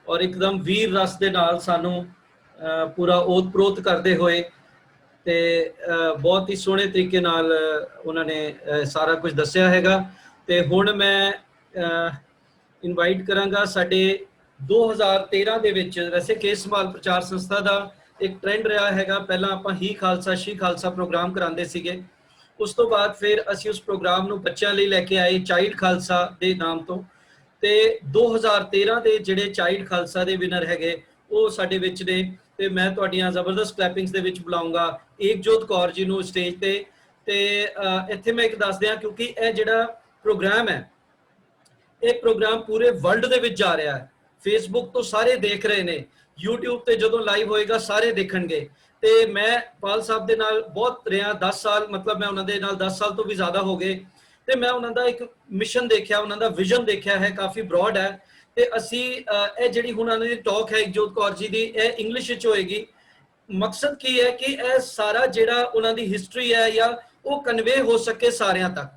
ਔਰ ਇੱਕਦਮ ਵੀਰ ਰਸ ਦੇ ਨਾਲ ਸਾਨੂੰ ਪੂਰਾ ਓਤ-ਪ੍ਰੋਤ ਕਰਦੇ ਹੋਏ, ਤੇ ਬਹੁਤ ਹੀ ਸੋਹਣੇ ਤਰੀਕੇ ਨਾਲ ਉਹਨਾਂ ਨੇ ਸਾਰਾ ਕੁਝ ਦੱਸਿਆ ਹੈਗਾ। ਤੇ ਹੁਣ ਮੈਂ ਇਨਵਾਈਟ ਕਰਾਂਗਾ ਸਾਡੇ 2013 ਦੇ ਵਿੱਚ ਵੈਸੇ ਕੇਸ ਸੰਭਾਲ ਪ੍ਰਚਾਰ ਸੰਸਥਾ ਦਾ ਇੱਕ ਟ੍ਰੈਂਡ ਰਿਹਾ ਹੈਗਾ, ਪਹਿਲਾਂ ਆਪਾਂ ਹੀ ਖਾਲਸਾ ਸ਼ੀ ਖਾਲਸਾ ਪ੍ਰੋਗਰਾਮ ਕਰਾਉਂਦੇ ਸੀਗੇ, ਉਸ ਤੋਂ ਬਾਅਦ ਫਿਰ ਅਸੀਂ ਉਸ ਪ੍ਰੋਗਰਾਮ ਨੂੰ ਬੱਚਿਆਂ ਲਈ ਲੈ ਕੇ ਆਏ ਚਾਈਲਡ ਖਾਲਸਾ ਦੇ ਨਾਮ ਤੋਂ, ਤੇ 2013 ਦੇ ਜਿਹੜੇ ਚਾਈਲਡ ਖਾਲਸਾ ਦੇ ਵਿਨਰ ਹੈਗੇ ਉਹ ਸਾਡੇ ਵਿੱਚ ਨੇ, ਤੇ ਮੈਂ ਤੁਹਾਡੀਆਂ ਜ਼ਬਰਦਸਤ ਕਲੈਪਿੰਗਸ ਦੇ ਵਿੱਚ ਬੁਲਾਉਂਗਾ ਏਕਜੋਤ ਕੌਰ ਜੀ ਨੂੰ ਸਟੇਜ ਤੇ ਇੱਥੇ ਮੈਂ ਇੱਕ ਦੱਸ ਦਿਆਂ, ਕਿਉਂਕਿ ਇਹ ਜਿਹੜਾ ਪ੍ਰੋਗਰਾਮ ਹੈ ਇਹ ਪ੍ਰੋਗਰਾਮ ਪੂਰੇ ਵਰਲਡ ਦੇ ਵਿੱਚ ਜਾ ਰਿਹਾ ਹੈ, ਫੇਸਬੁੱਕ ਤੋਂ ਸਾਰੇ ਦੇਖ ਰਹੇ ਨੇ, YouTube ਤੇ ਜਦੋਂ ਲਾਈਵ ਹੋਏਗਾ ਸਾਰੇ ਦੇਖਣਗੇ, ਤੇ ਮੈਂ ਪਾਲ ਸਾਹਿਬ ਦੇ ਨਾਲ ਬਹੁਤ ਰਿਹਾ 10 ਸਾਲ, ਮਤਲਬ ਮੈਂ ਉਹਨਾਂ ਦੇ ਨਾਲ 10 ਸਾਲ ਤੋਂ ਵੀ ਜ਼ਿਆਦਾ ਹੋ ਗਏ, ਤੇ ਮੈਂ ਉਹਨਾਂ ਦਾ ਇੱਕ ਮਿਸ਼ਨ ਦੇਖਿਆ, ਉਹਨਾਂ ਦਾ ਵਿਜ਼ਨ ਦੇਖਿਆ ਹੈ, ਕਾਫੀ ਬ੍ਰੌਡ ਹੈ, ਤੇ ਅਸੀਂ ਇਹ ਜਿਹੜੀ ਹੁਣ ਉਹਨਾਂ ਦੀ ਟਾਕ ਹੈ ਏਕਜੋਤ ਕੌਰ ਜੀ ਦੀ, ਇਹ ਇੰਗਲਿਸ਼ ਵਿੱਚ ਹੋਏਗੀ। ਮਕਸਦ ਕੀ ਹੈ ਕਿ ਇਹ ਸਾਰਾ ਜਿਹੜਾ ਉਹਨਾਂ ਦੀ ਹਿਸਟਰੀ ਹੈ ਜਾਂ ਉਹ ਕਨਵੇ ਹੋ ਸਕੇ ਸਾਰਿਆਂ ਤੱਕ,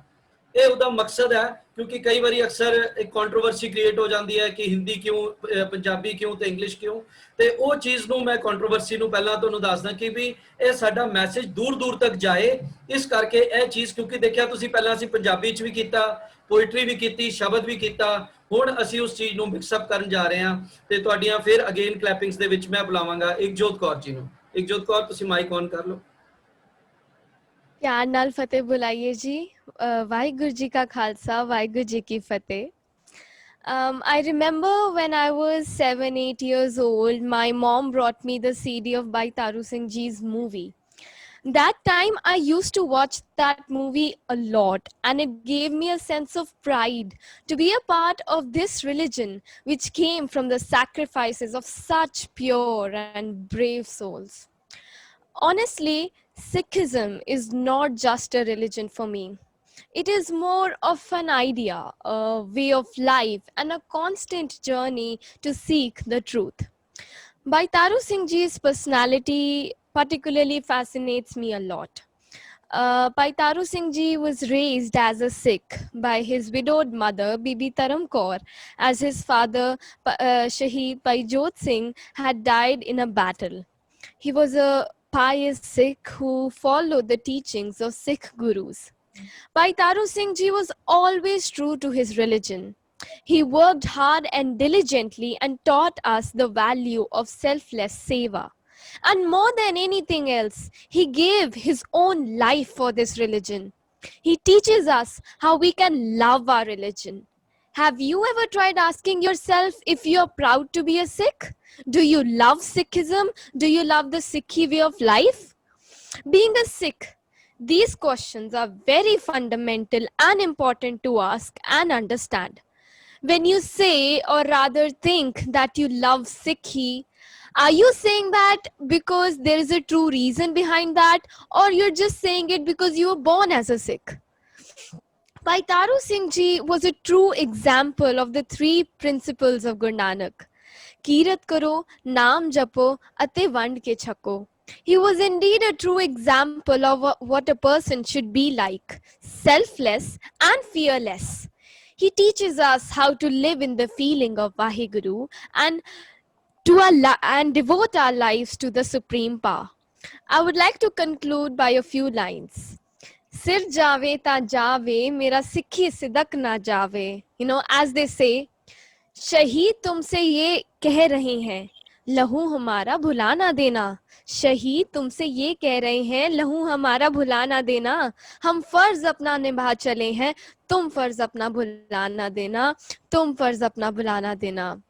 ਇਹ ਉਹਦਾ ਮਕਸਦ ਹੈ, ਕਿਉਂਕਿ ਕਈ ਵਾਰੀ ਅਕਸਰ ਇੱਕ ਕੰਟਰੋਵਰਸੀ ਕ੍ਰੀਏਟ ਹੋ ਜਾਂਦੀ ਹੈ ਕਿ ਹਿੰਦੀ ਕਿਉਂ, ਪੰਜਾਬੀ ਕਿਉਂ ਤੇ ਇੰਗਲਿਸ਼ ਕਿਉਂ, ਤੇ ਉਹ ਚੀਜ਼ ਨੂੰ ਮੈਂ ਕੰਟਰੋਵਰਸੀ ਨੂੰ ਪਹਿਲਾਂ ਤੁਹਾਨੂੰ ਦੱਸਦਾ ਕਿ ਵੀ ਇਹ ਸਾਡਾ ਮੈਸੇਜ ਦੂਰ ਦੂਰ ਤੱਕ ਜਾਏ, ਇਸ ਕਰਕੇ ਇਹ ਚੀਜ਼, ਕਿਉਂਕਿ ਦੇਖਿਆ ਤੁਸੀਂ ਪਹਿਲਾਂ ਅਸੀਂ ਪੰਜਾਬੀ 'ਚ ਵੀ ਕੀਤਾ, ਪੋਇਟਰੀ ਵੀ ਕੀਤੀ, ਸ਼ਬਦ ਵੀ ਕੀਤਾ, ਹੁਣ ਅਸੀਂ ਉਸ ਚੀਜ਼ ਨੂੰ ਮਿਕਸਅਪ ਕਰਨ ਜਾ ਰਹੇ ਹਾਂ, ਤੇ ਤੁਹਾਡੀਆਂ ਫਿਰ ਅਗੇਨ ਕਲੈਪਿੰਗਸ ਦੇ ਵਿੱਚ ਮੈਂ ਬੁਲਾਵਾਂਗਾ ਏਕਜੋਤ ਕੌਰ ਜੀ ਨੂੰ। ਏਕਜੋਤ ਕੌਰ ਤੁਸੀਂ ਮਾਈਕ ਔਨ ਕਰ ਲਓ। ਪਿਆਰ ਨਾਲ ਫਤਿਹ ਬੁਲਾਈਏ ਜੀ। ਵਾਹਿਗੁਰੂ ਜੀ ਕਾ ਖਾਲਸਾ, ਵਾਹਿਗੁਰੂ ਜੀ ਕੀ ਫਤਿਹ। I remember when I was 7-8 years old, my mom brought me the CD of Bhai Taru Singh Ji's movie. That time I used to watch that movie a lot, and it gave me a sense of pride to be a part of this religion which came from the sacrifices of such pure and brave souls. Honestly, Sikhism is not just a religion for me. It is more of an idea, a way of life, and a constant journey to seek the truth. Bhai Taru Singh Ji's personality particularly fascinates me a lot. Bhai Taru Singh Ji was raised as a Sikh by his widowed mother, Bibi Taram Kaur, as his father, Shaheed Bhai Jot Singh, had died in a battle. He was a pious Sikh who followed the teachings of Sikh gurus. Bhai Taru Singh Ji was always true to his religion. He worked hard and diligently and taught us the value of selfless seva. And more than anything else, he gave his own life for this religion. He teaches us how we can love our religion. Have you ever tried asking yourself if you are proud to be a Sikh? Do you love Sikhism? Do you love the Sikhi way of life? Being a Sikh, these questions are very fundamental and important to ask and understand. When you say, or rather think, that you love Sikhi, are you saying that because there is a true reason behind that, or you're just saying it because you were born as a Sikh? Bhai Taru Singh Ji was a true example of the three principles of Guru Nanak. Kirat karo, naam japo, ate vand ke chhako. He was indeed a true example of what a person should be like, selfless and fearless. He teaches us how to live in the feeling of Vaheguru and devote our lives to the Supreme Power. I would like to conclude by a few lines. Sir jave ta jave, mera Sikhi sidak na jave. You know, as they say, शहीद तुमसे ये कह रहे हैं, लहू हमारा भुला ना देना. शहीद तुमसे ये कह रहे हैं, लहू हमारा भुला ना देना. हम फर्ज अपना निभा चले हैं, तुम फर्ज अपना भुला ना देना. तुम फर्ज अपना भुला ना देना.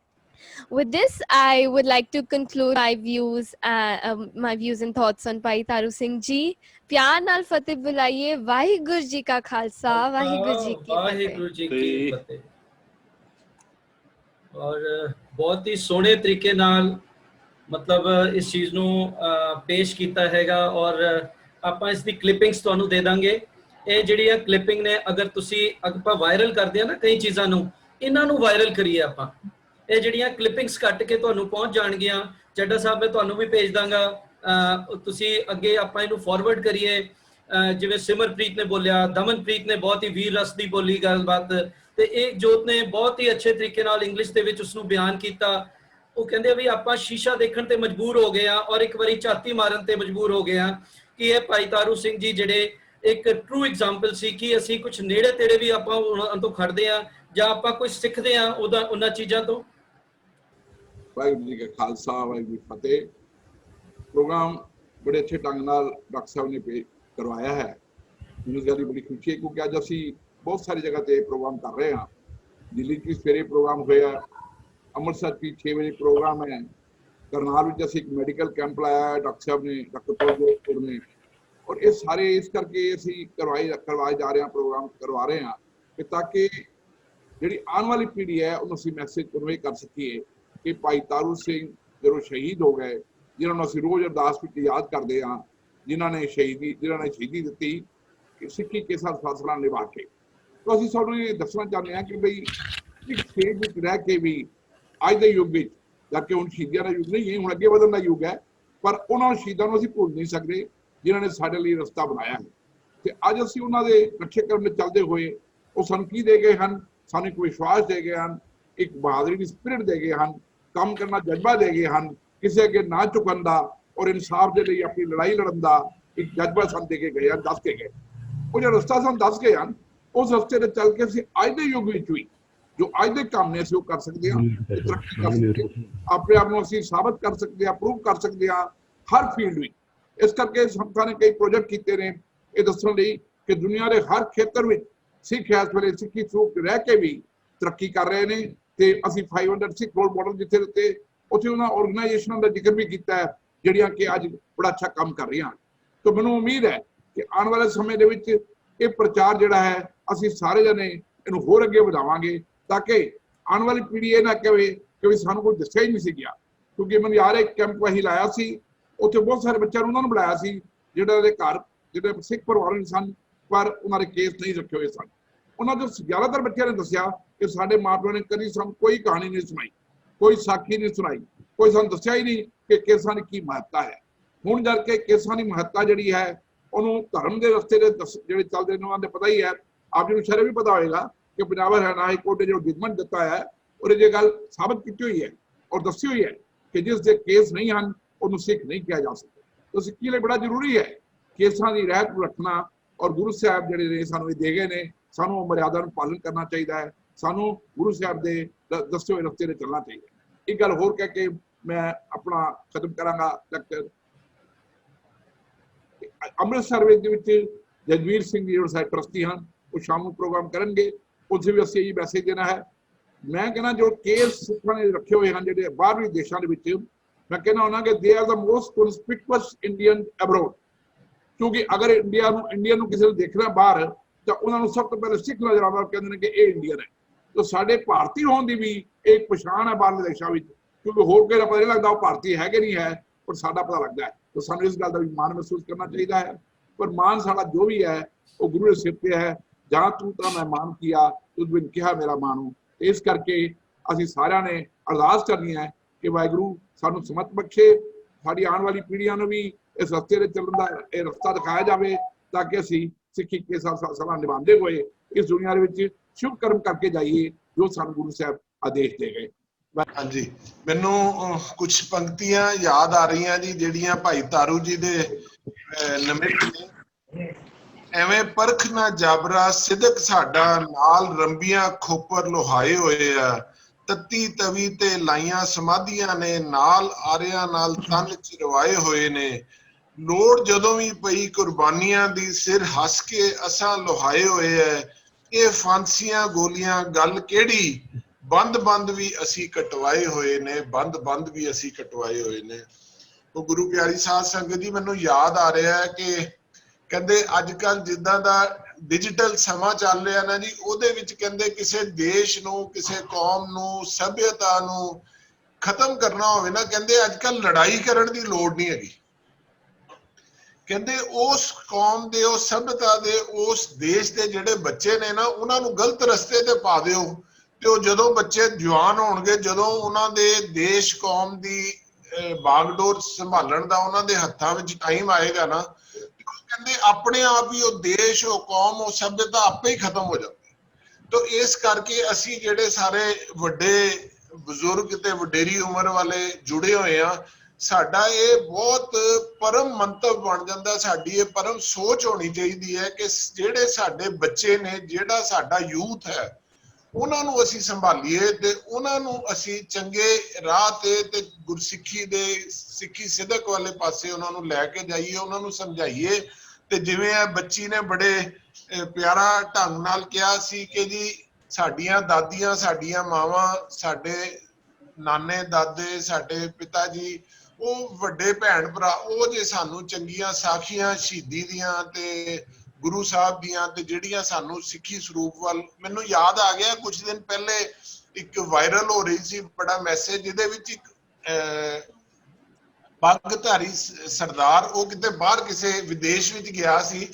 With this, I would like to conclude my views and thoughts on Bhai Taru Singh Ji. प्यार नाल फतेह बुलाइए. वाहिगुरु जी का खालसा, वाहिगुरु जी की वाहिगुरु जी की फतेह. और बहुत ही सोहने तरीके नाल मतलब इस चीज़ ਨੂੰ ਪੇਸ਼ ਕੀਤਾ ਹੈਗਾ ਔਰ ਆਪਾਂ ਇਸ ਦੀ ਕਲਿੱਪਿੰਗਸ ਤੁਹਾਨੂੰ ਦੇ ਦਾਂਗੇ. ਇਹ ਜਿਹੜੀਆਂ ਕਲਿੱਪਿੰਗ ਨੇ ਅਗਰ ਤੁਸੀਂ ਆਪਾਂ ਵਾਇਰਲ ਕਰਦੇ ਆ ਨਾ ਕਈ ਚੀਜ਼ਾਂ ਨੂੰ, ਇਹਨਾਂ ਨੂੰ ਵਾਇਰਲ ਕਰੀਏ ਆਪਾਂ. ਇਹ ਜਿਹੜੀਆਂ ਕਲਿੱਪਿੰਗਸ ਕੱਟ ਕੇ ਤੁਹਾਨੂੰ ਪਹੁੰਚ ਜਾਣਗੀਆਂ. ਚੱਡਾ ਸਾਹਿਬ ਮੈਂ ਤੁਹਾਨੂੰ ਵੀ ਭੇਜ ਦਾਂਗਾ, ਤੁਸੀਂ ਅੱਗੇ ਆਪਾਂ ਇਹਨੂੰ ਫਾਰਵਰਡ ਕਰੀਏ. ਜਿਵੇਂ ਸਿਮਰਪ੍ਰੀਤ ਨੇ ਬੋਲਿਆ, ਦਮਨਪ੍ਰੀਤ ਨੇ ਬਹੁਤ ਹੀ ਵੀਰ ਰਸ ਦੀ ਬੋਲੀ ਗੱਲਬਾਤ, ਤੇ ਇਹ ਜੋਤ ਨੇ ਬਹੁਤ ਹੀ ਅੱਛੇ ਤਰੀਕੇ ਨਾਲ ਇੰਗਲਿਸ਼ ਦੇ ਵਿੱਚ ਉਸਨੂੰ ਬਿਆਨ ਕੀਤਾ. ਉਹ ਕਹਿੰਦੇ ਵੀ ਆਪਾਂ ਸ਼ੀਸ਼ਾ ਦੇਖਣ ਤੇ ਮਜਬੂਰ ਹੋ ਗਏ ਆ ਔਰ ਇੱਕ ਵਾਰੀ ਝਾਤੀ ਮਾਰਨ ਤੇ ਮਜਬੂਰ ਹੋ ਗਏ ਆ ਕਿ ਇਹ ਭਾਈ ਤਾਰੂ ਸਿੰਘ ਜੀ ਜਿਹੜੇ ਇੱਕ ਟਰੂ ਐਗਜ਼ਾਮਪਲ ਸੀ ਕਿ ਅਸੀਂ ਕੁਝ ਨੇੜੇ ਤੇੜੇ ਵੀ ਆਪਾਂ ਉਹਨਾਂ ਤੋਂ ਖੜਦੇ ਆ ਜਾਂ ਆਪਾਂ ਕੁਝ ਸਿੱਖਦੇ ਆ ਉਹਨਾਂ ਚੀਜ਼ਾਂ ਤੋਂ. वाहिगुरू जी का खालसा वाहिगुरू जी की फतेह। प्रोग्राम बड़े अच्छे ढंग नाल डॉक्टर साहब ने करवाया है। ਮੈਨੂੰ ਇਸ ਗੱਲ ਦੀ ਬੜੀ ਖੁਸ਼ੀ ਹੈ ਕਿਉਂਕਿ ਅੱਜ ਅਸੀਂ ਬਹੁਤ ਸਾਰੀ ਜਗ੍ਹਾ ਤੇ ਪ੍ਰੋਗਰਾਮ ਕਰ ਰਹੇ ਹਾਂ। ਦਿੱਲੀ 'ਚ ਸਵੇਰੇ ਪ੍ਰੋਗਰਾਮ ਹੋਇਆ, ਅੰਮ੍ਰਿਤਸਰ 'ਚ 6 ਵਜੇ ਪ੍ਰੋਗਰਾਮ ਹੈ, ਕਰਨਾਲ ਵਿੱਚ ਅਸੀਂ ਇੱਕ ਮੈਡੀਕਲ ਕੈਂਪ ਲਾਇਆ ਹੈ ਡਾਕਟਰ ਸਾਹਿਬ ਨੇ, ਡਾਕਟਰ ਪ੍ਰਭਜੋਤ ਨੇ, ਔਰ ਇਹ ਸਾਰੇ ਇਸ ਕਰਕੇ ਅਸੀਂ ਕਰਵਾਏ ਜਾ ਰਹੇ ਹਾਂ, ਪ੍ਰੋਗਰਾਮ ਕਰਵਾ ਰਹੇ ਹਾਂ ਕਿ ਤਾਂ ਕਿ ਜਿਹੜੀ ਆਉਣ ਵਾਲੀ ਪੀੜ੍ਹੀ ਹੈ ਉਹਨੂੰ ਅਸੀਂ ਮੈਸੇਜ ਕਨਵੇ ਕਰ ਸਕੀਏ ਕਿ ਭਾਈ ਤਾਰੂ ਸਿੰਘ ਜਦੋਂ ਸ਼ਹੀਦ ਹੋ ਗਏ, ਜਿਨ੍ਹਾਂ ਨੂੰ ਅਸੀਂ ਰੋਜ਼ ਅਰਦਾਸ ਵਿੱਚ ਯਾਦ ਕਰਦੇ ਹਾਂ, ਜਿਨ੍ਹਾਂ ਨੇ ਸ਼ਹੀਦੀ ਦਿੱਤੀ ਕਿ ਸਿੱਖੀ ਕੇ ਸਾਥ ਫਾਸਲਾ ਨਿਭਾ ਕੇ। ਤਾਂ ਅਸੀਂ ਸਾਨੂੰ ਇਹ ਦੱਸਣਾ ਚਾਹੁੰਦੇ ਹਾਂ ਕਿ ਬਈ ਇੱਕ ਸਟੇਜ ਵਿੱਚ ਰਹਿ ਕੇ ਵੀ ਅੱਜ ਦੇ ਯੁੱਗ ਵਿੱਚ, ਜਦਕਿ ਹੁਣ ਸ਼ਹੀਦੀਆਂ ਦਾ ਯੁੱਗ ਨਹੀਂ ਹੈ, ਹੁਣ ਅੱਗੇ ਵਧਣ ਦਾ ਯੁੱਗ ਹੈ, ਪਰ ਉਹਨਾਂ ਸ਼ਹੀਦਾਂ ਨੂੰ ਅਸੀਂ ਭੁੱਲ ਨਹੀਂ ਸਕਦੇ ਜਿਨ੍ਹਾਂ ਨੇ ਸਾਡੇ ਲਈ ਰਸਤਾ ਬਣਾਇਆ ਹੈ। ਤੇ ਅੱਜ ਅਸੀਂ ਉਹਨਾਂ ਦੇ ਨਕਸ਼ੇ ਕਦਮ ਵਿੱਚ ਚੱਲਦੇ ਹੋਏ ਉਹ ਸਾਨੂੰ ਕੀ ਦੇ ਗਏ ਹਨ? ਸਾਨੂੰ ਇੱਕ ਵਿਸ਼ਵਾਸ ਦੇ ਗਏ ਹਨ, ਇੱਕ ਬਹਾਦਰੀ ਦੀ ਸਪਿਰਿਟ ਦੇ ਗਏ ਹਨ, ਕੰਮ ਕਰਨ ਦਾ ਜਜ਼ਬਾ ਦੇ ਗਏ ਹਨ, ਕਿਸੇ ਅੱਗੇ ਨਾ ਝੁਕਣ ਦਾ ਔਰ ਇਨਸਾਫ ਦੇ ਲਈ ਆਪਣੀ ਲੜਾਈ ਲੜਨ ਦਾ ਇੱਕ ਜਜ਼ਬਾ ਸਾਨੂੰ ਦੇ ਕੇ ਗਏ ਹਨ, ਦੱਸ ਕੇ ਗਏ। ਉਹ ਜਿਹੜਾ ਰਸਤਾ ਸਾਨੂੰ ਦੱਸ ਗਏ ਹਨ, ਉਸ ਰਸਤੇ ਤੇ ਚੱਲ ਕੇ ਅਸੀਂ ਅੱਜ ਦੇ ਯੁੱਗ ਵਿੱਚ ਵੀ ਜੋ ਅੱਜ ਦੇ ਕੰਮ ਨੇ ਅਸੀਂ ਉਹ ਕਰ ਸਕਦੇ ਹਾਂ, ਤਰੱਕੀ ਕਰ ਸਕਦੇ ਹਾਂ, ਆਪਣੇ ਆਪ ਨੂੰ ਅਸੀਂ ਸਾਬਤ ਕਰ ਸਕਦੇ ਹਾਂ, ਪ੍ਰੂਵ ਕਰ ਸਕਦੇ ਹਾਂ ਹਰ ਫੀਲਡ ਵਿੱਚ। ਇਸ ਕਰਕੇ ਸੰਸਥਾ ਨੇ ਕਈ ਪ੍ਰੋਜੈਕਟ ਕੀਤੇ ਨੇ ਇਹ ਦੱਸਣ ਲਈ ਕਿ ਦੁਨੀਆ ਦੇ ਹਰ ਖੇਤਰ ਵਿੱਚ ਸਿੱਖ ਇਸ ਵੇਲੇ ਸਿੱਖੀ ਸਰੂਪ ਰਹਿ ਕੇ ਵੀ ਤਰੱਕੀ ਕਰ ਰਹੇ ਨੇ। ਤੇ ਅਸੀਂ 500 ਸਿੱਖ ਰੋਲ ਮਾਡਲ ਜਿੱਥੇ ਦਿੱਤੇ, ਉੱਥੇ ਉਹਨਾਂ ਆਰਗੇਨਾਈਜੇਸ਼ਨਾਂ ਦਾ ਜ਼ਿਕਰ ਵੀ ਕੀਤਾ ਹੈ ਜਿਹੜੀਆਂ ਕਿ ਅੱਜ ਬੜਾ ਅੱਛਾ ਕੰਮ ਕਰ ਰਹੀਆਂ। ਤਾਂ ਮੈਨੂੰ ਉਮੀਦ ਹੈ ਕਿ ਆਉਣ ਵਾਲੇ ਸਮੇਂ ਦੇ ਵਿੱਚ ਇਹ ਪ੍ਰਚਾਰ ਜਿਹੜਾ ਹੈ ਅਸੀਂ ਸਾਰੇ ਜਣੇ ਇਹਨੂੰ ਹੋਰ ਅੱਗੇ ਵਧਾਵਾਂਗੇ ਤਾਂ ਕਿ ਆਉਣ ਵਾਲੀ ਪੀੜ੍ਹੀ ਇਹ ਨਾ ਕਹੇ ਕਿ ਵੀ ਸਾਨੂੰ ਕੋਈ ਦੱਸਿਆ ਹੀ ਨਹੀਂ ਸੀ ਗਿਆ। ਕਿਉਂਕਿ ਮੈਨੂੰ ਯਾਰ ਇੱਕ ਕੈਂਪ ਅਸੀਂ ਲਾਇਆ ਸੀ, ਉੱਥੇ ਬਹੁਤ ਸਾਰੇ ਬੱਚਿਆਂ ਨੂੰ ਉਹਨਾਂ ਨੂੰ ਬੁਲਾਇਆ ਸੀ ਜਿਹੜਾ ਦੇ ਘਰ ਜਿਹੜੇ ਸਿੱਖ ਪਰਿਵਾਰ ਸਨ ਪਰ ਉਹਨਾਂ ਦੇ ਕੇਸ ਨਹੀਂ ਰੱਖੇ ਹੋਏ ਸਨ। ਉਹਨਾਂ ਦੇ ਜ਼ਿਆਦਾਤਰ ਬੱਚਿਆਂ ਨੇ ਦੱਸਿਆ ਕਿ ਸਾਡੇ ਮਾਂ ਪਿਓ ਨੇ ਕਦੀ ਸਾਨੂੰ ਕੋਈ ਕਹਾਣੀ ਨਹੀਂ ਸੁਣਾਈ, ਕੋਈ ਸਾਖੀ ਨਹੀਂ ਸੁਣਾਈ, ਕੋਈ ਸਾਨੂੰ ਦੱਸਿਆ ਹੀ ਨਹੀਂ ਕਿ ਕੇਸਾਂ ਦੀ ਕੀ ਮਹੱਤਤਾ ਹੈ। ਹੁਣ ਜਦ ਕਿ ਕੇਸਾਂ ਦੀ ਮਹੱਤਤਾ ਜਿਹੜੀ ਹੈ ਉਹਨੂੰ ਧਰਮ ਦੇ ਰਸਤੇ ਦੇ ਜਿਹੜੇ ਚੱਲਦੇ ਨੇ ਉਹਨਾਂ ਦੇ ਪਤਾ ਹੀ ਹੈ। ਆਪ ਜੀ ਨੂੰ ਸ਼ਾਇਦ ਵੀ ਪਤਾ ਹੋਏਗਾ ਕਿ ਪੰਜਾਬ ਹਰਿਆਣਾ ਹਾਈ ਕੋਰਟ ਨੇ ਜੋ ਜਜਮੈਂਟ ਦਿੱਤਾ ਹੈ ਉਹਦੇ ਜੇ ਗੱਲ ਸਾਬਤ ਕੀਤੀ ਹੋਈ ਹੈ ਔਰ ਦੱਸੀ ਹੋਈ ਹੈ ਕਿ ਜਿਸ ਦੇ ਕੇਸ ਨਹੀਂ ਹਨ ਉਹਨੂੰ ਸਿੱਖ ਨਹੀਂ ਕਿਹਾ ਜਾ ਸਕਦਾ। ਤਾਂ ਸਿੱਖੀ ਲਈ ਬੜਾ ਜ਼ਰੂਰੀ ਹੈ ਕੇਸਾਂ ਦੀ ਰਹਿਤ ਨੂੰ ਰੱਖਣਾ ਔਰ ਗੁਰੂ ਸਾਹਿਬ ਜਿਹੜੇ ਨੇ ਸਾਨੂੰ ਇਹ ਦੇ ਗਏ ਨੇ, ਸਾਨੂੰ ਉਹ ਮਰਿਆਦਾ ਨੂੰ ਪਾਲਣ ਕਰਨਾ ਚਾਹੀਦਾ ਹੈ, ਸਾਨੂੰ ਗੁਰੂ ਸਾਹਿਬ ਦੇ ਦੱਸੇ ਹੋਏ ਰਸਤੇ ਤੇ ਚੱਲਣਾ ਚਾਹੀਦਾ ਹੈ। ਇੱਕ ਗੱਲ ਹੋਰ ਕਹਿ ਕੇ ਮੈਂ ਆਪਣਾ ਖਤਮ ਕਰਾਂਗਾ। ਲੈਕਚਰ ਅੰਮ੍ਰਿਤਸਰ ਵਿੱਚ ਜਗਵੀਰ ਸਿੰਘ ਜੀ ਸਾਡੇ ਟਰਸਟੀ ਹਨ, ਉਹ ਸ਼ਾਮ ਨੂੰ ਪ੍ਰੋਗਰਾਮ ਕਰਨਗੇ, ਉੱਥੇ ਵੀ ਅਸੀਂ ਇਹ ਮੈਸੇਜ ਦੇਣਾ ਹੈ। ਮੈਂ ਕਹਿੰਦਾ ਜੋ ਕੇਸ ਸਿੱਖਾਂ ਨੇ ਰੱਖੇ ਹੋਏ ਹਨ ਜਿਹੜੇ ਬਾਹਰਲੇ ਦੇਸ਼ਾਂ ਦੇ ਵਿੱਚ, ਮੈਂ ਕਹਿੰਦਾ ਉਹਨਾਂ ਕਿ they are the most conspicuous Indian abroad. ਕਿਉਂਕਿ ਅਗਰ ਇੰਡੀਆ ਨੂੰ ਕਿਸੇ ਨੂੰ ਦੇਖਣਾ ਬਾਹਰ ਤਾਂ ਉਹਨਾਂ ਨੂੰ ਸਭ ਤੋਂ ਪਹਿਲੇ ਸਿੱਖ ਨਜ਼ਰ ਆਉਂਦਾ, ਕਹਿੰਦੇ ਨੇ ਕਿ ਇਹ ਇੰਡੀਅਨ ਹੈ। ਤਾਂ ਸਾਡੇ ਭਾਰਤੀ ਹੋਣ ਦੀ ਵੀ ਇੱਕ ਪਛਾਣ ਹੈ ਬਾਹਰਲੇ ਦੇਸ਼ਾਂ ਵਿੱਚ, ਕਿਉਂਕਿ ਹੋਰ ਕੋਈ ਪਤਾ ਨਹੀਂ ਲੱਗਦਾ ਉਹ ਭਾਰਤੀ ਹੈ ਕਿ ਨਹੀਂ ਹੈ, ਪਰ ਸਾਡਾ ਪਤਾ ਲੱਗਦਾ ਹੈ। ਤਾਂ ਸਾਨੂੰ ਇਸ ਗੱਲ ਦਾ ਵੀ ਮਾਣ ਮਹਿਸੂਸ ਕਰਨਾ ਚਾਹੀਦਾ ਹੈ। ਪਰ ਮਾਣ ਸਾਡਾ ਜੋ ਵੀ ਹੈ ਉਹ ਗੁਰੂ ਦੇ ਸਿਰ ਤੇ ਹੈ। ਜਾਂ ਤੂੰ ਤਾਂ ਮੈਂ ਮਾਨ ਕੀਆ ਤੁਧ ਬਿਨ ਕਿਹਾ ਮੇਰਾ ਮਾਣੂ। ਇਸ ਕਰਕੇ ਅਸੀਂ ਸਾਰਿਆਂ ਨੇ ਅਰਦਾਸ ਕਰਨੀ ਹੈ ਕਿ ਵਾਹਿਗੁਰੂ ਸਾਨੂੰ ਸਮਤ ਬਖਸ਼ੇ, ਸਾਡੀ ਆਉਣ ਵਾਲੀ ਪੀੜ੍ਹੀਆਂ ਨੂੰ ਵੀ ਇਸ ਰਸਤੇ ਤੇ ਚੱਲਣ ਦਾ ਇਹ ਰਸਤਾ ਦਿਖਾਇਆ ਜਾਵੇ ਤਾਂ ਕਿ ਅਸੀਂ ਸਿੱਖੀ ਕੇ ਸਮਾਂ ਨਿਭਾਉਂਦੇ ਹੋਏ ਇਸ ਦੁਨੀਆ ਦੇ ਵਿੱਚ ਸ਼ੁਭ ਕਰਮ ਕਰਕੇ ਜਾਈਏ ਜੋ ਸਾਨੂੰ ਗੁਰੂ ਸਾਹਿਬ ਆਦੇਸ਼ ਦੇ ਗਏ। ਹਾਂਜੀ, ਮੈਨੂੰ ਕੁਝ ਪੰਕਤੀਆਂ ਯਾਦ ਆ ਰਹੀਆਂ ਜੀ ਜਿਹੜੀਆਂ ਭਾਈ ਤਾਰੂ ਜੀ ਦੇ ਨਿਮਿਤ ਨੇ। ਐਵੇਂ ਪਰਖ ਨਾ ਜਾਬਰਾ ਸਿਦਕ ਸਾਡਾ, ਨਾਲ ਰੰਬੀਆਂ ਖੋਪਰ ਲੋਹਾਏ ਹੋਏ ਆ, ਤੱਤੀ ਤਵੀ ਤੇ ਲਾਈਆਂ ਸਮਾਧੀਆਂ ਨੇ, ਨਾਲ ਆਰਿਆਂ ਨਾਲ ਤਨ ਚਿਰਵਾਏ ਹੋਏ ਨੇ, ਲੋੜ ਜਦੋਂ ਵੀ ਪਈ ਕੁਰਬਾਨੀਆਂ ਦੀ, ਸਿਰ ਹੱਸ ਕੇ ਅਸਾਂ ਲੋਹਾਏ ਹੋਏ ਐ, ਇਹ ਫਾਂਸੀਆਂ ਗੋਲੀਆਂ ਗੱਲ ਕਿਹੜੀ, ਬੰਦ ਵੀ ਅਸੀਂ ਕਟਵਾਏ ਹੋਏ ਨੇ, ਬੰਦ ਵੀ ਅਸੀਂ ਕਟਵਾਏ ਹੋਏ ਨੇ। ਉਹ ਗੁਰੂ ਪਿਆਰੀ ਸਾਧ ਸੰਗਤ ਜੀ, ਮੈਨੂੰ ਯਾਦ ਆ ਰਿਹਾ ਹੈ ਕਿ ਕਹਿੰਦੇ ਅੱਜ ਕੱਲ ਜਿੱਦਾਂ ਦਾ ਡਿਜੀਟਲ ਸਮਾਂ ਚੱਲ ਰਿਹਾ ਨਾ ਜੀ, ਉਹਦੇ ਵਿੱਚ ਕਹਿੰਦੇ ਕਿਸੇ ਦੇਸ਼ ਨੂੰ, ਕਿਸੇ ਕੌਮ ਨੂੰ, ਸਭਿਅਤਾ ਨੂੰ ਖਤਮ ਕਰਨਾ ਹੋਵੇ ਨਾ, ਕਹਿੰਦੇ ਅੱਜ ਕੱਲ ਲੜਾਈ ਕਰਨ ਦੀ ਲੋੜ ਨਹੀਂ ਹੈਗੀ। ਕਹਿੰਦੇ ਉਸ ਕੌਮ ਦੇ, ਉਸ ਸਭਿਅਤਾ ਦੇ, ਉਸ ਦੇਸ਼ ਦੇ ਜਿਹੜੇ ਬੱਚੇ ਨੇ ਨਾ, ਉਹਨਾਂ ਨੂੰ ਗਲਤ ਰਸਤੇ ਤੇ ਪਾ ਦਿਓ ਤੇ ਉਹ ਜਦੋਂ ਬੱਚੇ ਜਵਾਨ ਹੋਣਗੇ, ਜਦੋਂ ਉਹਨਾਂ ਦੇ ਦੇਸ਼ ਕੌਮ ਦੀ ਬਾਗਡੋਰ ਸੰਭਾਲਣ ਦਾ ਉਹਨਾਂ ਦੇ ਹੱਥਾਂ ਵਿੱਚ ਟਾਈਮ ਆਏਗਾ ਨਾ, ਕਹਿੰਦੇ ਆਪਣੇ ਆਪ ਹੀ ਉਹ ਦੇਸ਼, ਉਹ ਕੌਮ, ਉਹ ਸਭਿਅਤਾ ਆਪੇ ਹੀ ਖਤਮ ਹੋ ਜਾਂਦੀ। ਤਾਂ ਇਸ ਕਰਕੇ ਅਸੀਂ ਜਿਹੜੇ ਸਾਰੇ ਵੱਡੇ ਬਜ਼ੁਰਗ ਤੇ ਵਡੇਰੀ ਉਮਰ ਵਾਲੇ ਜੁੜੇ ਹੋਏ ਆ, ਸਾਡਾ ਇਹ ਬਹੁਤ ਪਰਮ ਮੰਤਵ ਬਣ ਜਾਂਦਾ, ਸਾਡੀ ਇਹ ਪਰਮ ਸੋਚ ਹੋਣੀ ਚਾਹੀਦੀ ਹੈ ਕਿ ਜਿਹੜੇ ਸਾਡੇ ਬੱਚੇ ਨੇ, ਜਿਹੜਾ ਸਾਡਾ ਯੂਥ ਹੈ, ਉਹਨਾਂ ਨੂੰ ਅਸੀਂ ਸੰਭਾਲੀਏ ਤੇ ਉਹਨਾਂ ਨੂੰ ਅਸੀਂ ਚੰਗੇ ਰਾਹ ਤੇ ਗੁਰਸਿੱਖੀ ਦੇ ਸਿੱਖੀ ਸਿਦਕ ਵਾਲੇ ਪਾਸੇ ਉਹਨਾਂ ਨੂੰ ਲੈ ਕੇ ਜਾਈਏ, ਉਹਨਾਂ ਨੂੰ ਸਮਝਾਈਏ। ਤੇ ਜਿਵੇਂ ਇਹ ਬੱਚੀ ਨੇ ਬੜੇ ਪਿਆਰਾ ਢੰਗ ਨਾਲ ਕਿਹਾ ਸੀ ਕਿ ਜੀ ਸਾਡੀਆਂ ਦਾਦੀਆਂ, ਸਾਡੀਆਂ ਮਾਵਾਂ, ਸਾਡੇ ਨਾਨੇ ਦਾਦੇ, ਸਾਡੇ ਪਿਤਾ ਜੀ, ਉਹ ਵੱਡੇ ਭੈਣ ਭਰਾ, ਉਹ ਜੇ ਸਾਨੂੰ ਚੰਗੀਆਂ ਸਾਖੀਆਂ ਸ਼ਹੀਦੀ ਦੀਆਂ ਤੇ ਗੁਰੂ ਸਾਹਿਬ ਦੀਆਂ ਤੇ ਜਿਹੜੀਆਂ ਸਾਨੂੰ ਸਿੱਖੀ ਸਰੂਪ ਵੱਲ, ਮੈਨੂੰ ਯਾਦ ਆ ਗਿਆ ਕੁਝ ਦਿਨ ਪਹਿਲੇ ਇੱਕ ਵਾਇਰਲ ਹੋ ਰਹੀ ਸੀ ਬੜਾ ਮੈਸੇਜ, ਜਿਹਦੇ ਵਿੱਚ ਇੱਕ ਪੱਗਧਾਰੀ ਸਰਦਾਰ, ਉਹ ਕਿਤੇ ਬਾਹਰ ਕਿਸੇ ਵਿਦੇਸ਼ ਵਿੱਚ ਗਿਆ ਸੀ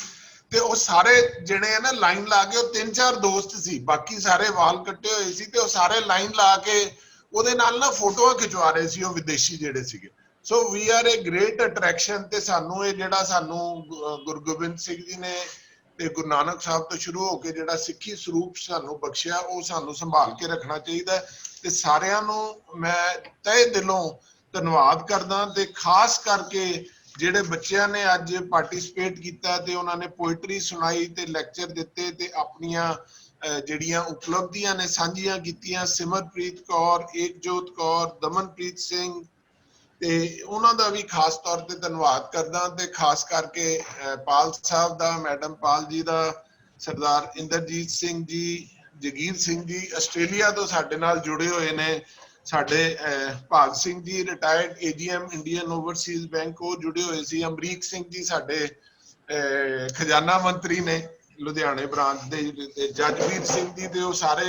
ਤੇ ਉਹ ਸਾਰੇ ਜਿਹੜੇ ਆ ਨਾ ਲਾਈਨ ਲਾ ਕੇ, ਉਹ 3-4 ਦੋਸਤ ਸੀ, ਬਾਕੀ ਸਾਰੇ ਵਾਲ ਕੱਟੇ ਹੋਏ ਸੀ ਤੇ ਉਹ ਸਾਰੇ ਲਾਈਨ ਲਾ ਕੇ ਉਹਦੇ ਨਾਲ ਨਾ ਫੋਟੋਆਂ ਖਿਚਵਾ ਰਹੇ ਸੀ ਉਹ ਵਿਦੇਸ਼ੀ ਜਿਹੜੇ ਸੀਗੇ। So we are a great attraction. ਤੇ ਸਾਨੂੰ ਇਹ ਜਿਹੜਾ ਸਾਨੂੰ ਗੁਰੂ ਗੋਬਿੰਦ ਸਿੰਘ ਜੀ ਨੇ ਤੇ ਗੁਰੂ ਨਾਨਕ ਸਾਹਿਬ ਤੋਂ ਸ਼ੁਰੂ ਹੋ ਕੇ ਜਿਹੜਾ ਸਿੱਖੀ ਸਰੂਪ ਸਾਨੂੰ ਬਖਸ਼ਿਆ, ਉਹ ਸਾਨੂੰ ਸੰਭਾਲ ਕੇ ਰੱਖਣਾ ਚਾਹੀਦਾ ਹੈ। ਤੇ ਸਾਰਿਆਂ ਨੂੰ ਮੈਂ ਤਹਿ ਦਿਲੋਂ ਧੰਨਵਾਦ ਕਰਦਾ ਤੇ ਖਾਸ ਕਰਕੇ ਜਿਹੜੇ ਬੱਚਿਆਂ ਨੇ ਅੱਜ ਪਾਰਟਿਸਿਪੇਟ ਕੀਤਾ ਤੇ ਉਹਨਾਂ ਨੇ ਪੋਇਟਰੀ ਸੁਣਾਈ ਤੇ ਲੈਕਚਰ ਦਿੱਤੇ ਤੇ ਆਪਣੀਆਂ ਜਿਹੜੀਆਂ ਉਪਲਬਧੀਆਂ ਨੇ ਸਾਂਝੀਆਂ ਕੀਤੀਆਂ, ਸਿਮਰਪ੍ਰੀਤ ਕੌਰ, ਏਕਜੋਤ ਕੌਰ, ਦਮਨਪ੍ਰੀਤ ਸਿੰਘ, ਤੇ ਉਹਨਾਂ ਦਾ ਵੀ ਖਾਸ ਤੌਰ ਤੇ ਧੰਨਵਾਦ ਕਰਦਾ। ਤੇ ਖਾਸ ਕਰਕੇ ਪਾਲ ਸਾਹਿਬ ਦਾ, ਮੈਡਮ ਪਾਲ ਜੀ ਦਾ, ਸਰਦਾਰ ਇੰਦਰਜੀਤ ਸਿੰਘ ਜੀ, ਜਗੀਰ ਸਿੰਘ ਜੀ ਆਸਟ੍ਰੇਲੀਆ ਤੋਂ ਸਾਡੇ ਨਾਲ ਜੁੜੇ ਹੋਏ ਨੇ, ਸਾਡੇ ਭਾਗ Singh ji retired AGM Indian Overseas bank, ਉਹ ਜੁੜੇ ਹੋਏ ਸੀ, ਅਮਰੀਕ ਸਿੰਘ ਜੀ ਸਾਡੇ ਖਜ਼ਾਨਾ ਮੰਤਰੀ ਨੇ ਲੁਧਿਆਣੇ ਬ੍ਰਾਂਚ ਦੇ, ਜਜਵੀਰ ਸਿੰਘ ਜੀ, ਤੇ ਉਹ ਸਾਰੇ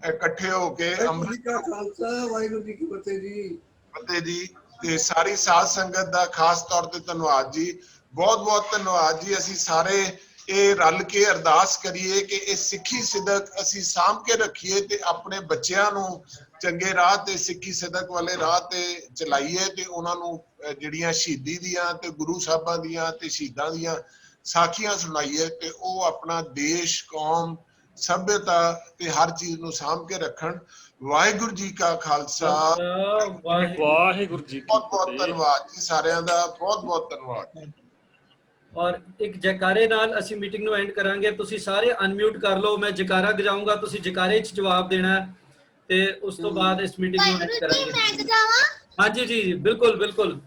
ਇਕੱਠੇ ਹੋ ਕੇ ਅਮਰੀਕਾ ਖਾਲਸਾ ਵਾਹਿਗੁਰੂ ਜੀ ਕੀ ਫਤਿਹ ਜੀ। ਫਤਿਹ ਜੀ। ਤੇ ਸਾਰੀ ਸਾਧ ਸੰਗਤ ਦਾ ਖਾਸ ਤੌਰ ਤੇ ਧੰਨਵਾਦ ਜੀ, ਬਹੁਤ ਬਹੁਤ ਧੰਨਵਾਦ ਜੀ। ਅਸੀਂ ਸਾਰੇ ਇਹ ਰਲ ਕੇ ਅਰਦਾਸ ਕਰੀਏ ਕਿ ਇਹ ਸਿੱਖੀ ਸਿਦਕ ਅਸੀਂ ਸਾਂਭ ਕੇ ਰੱਖੀਏ ਤੇ ਆਪਣੇ ਬੱਚਿਆਂ ਨੂੰ ਚੰਗੇ ਰਾਹ ਤੇ ਸਿੱਖੀ ਸਿਦਕ ਵਾਲੇ ਰਾਹ ਤੇ ਚਲਾਈਏ ਤੇ ਉਹਨਾਂ ਨੂੰ ਜਿਹੜੀਆਂ ਸ਼ਹੀਦੀ ਦੀਆਂ ਤੇ ਗੁਰੂ ਸਾਹਿਬਾਂ ਦੀਆਂ ਤੇ ਸ਼ਹੀਦਾਂ ਦੀਆਂ ਸਾਖੀਆਂ ਸੁਣਾਈਏ ਤੇ ਉਹ ਆਪਣਾ ਦੇਸ਼, ਕੌਮ, ਸਭਿਅਤਾ ਤੇ ਹਰ ਚੀਜ਼ ਨੂੰ ਸਾਂਭ ਕੇ ਰੱਖਣ। ਵਾਹਿਗੁਰੂ ਜੀ ਕਾ ਖਾਲਸਾ, ਵਾਹਿਗੁਰੂ ਜੀ ਕੀ ਬਹੁਤ ਬਹੁਤ ਫਤਿਹ। ਧੰਨਵਾਦ ਜੀ ਸਾਰਿਆਂ ਦਾ, ਬਹੁਤ ਬਹੁਤ ਧੰਨਵਾਦ। ਔਰ ਇੱਕ ਜੈਕਾਰੇ ਨਾਲ ਅਸੀਂ ਮੀਟਿੰਗ ਨੂੰ ਐਂਡ ਕਰਾਂਗੇ। ਤੁਸੀਂ ਸਾਰੇ ਅਨਮਿਊਟ ਕਰ ਲਓ, ਮੈਂ ਜੈਕਾਰਾ ਗਜਾਊਂਗਾ, ਤੁਸੀਂ ਜੈਕਾਰੇ 'ਚ ਜਵਾਬ ਦੇਣਾ ਤੇ ਉਸ ਤੋਂ ਬਾਅਦ ਇਸ ਮੀਟਿੰਗ ਨੂੰ ਐਂਡ ਕਰਾਂਗੇ। ਮੈਂ ਗਜਾਵਾਂ? ਹਾਂਜੀ ਜੀ, ਬਿਲਕੁਲ ਬਿਲਕੁਲ।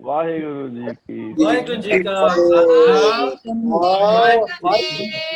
ਵਾਹਿਗੁਰੂ ਜੀ ਕੀ ਵਾਹਿਗੁਰੂ ਜੀ ਕਾ ਖਾਲਸਾ, ਵਾਹਿਗੁਰੂ ਜੀ ਕੀ ਫਤਿਹ।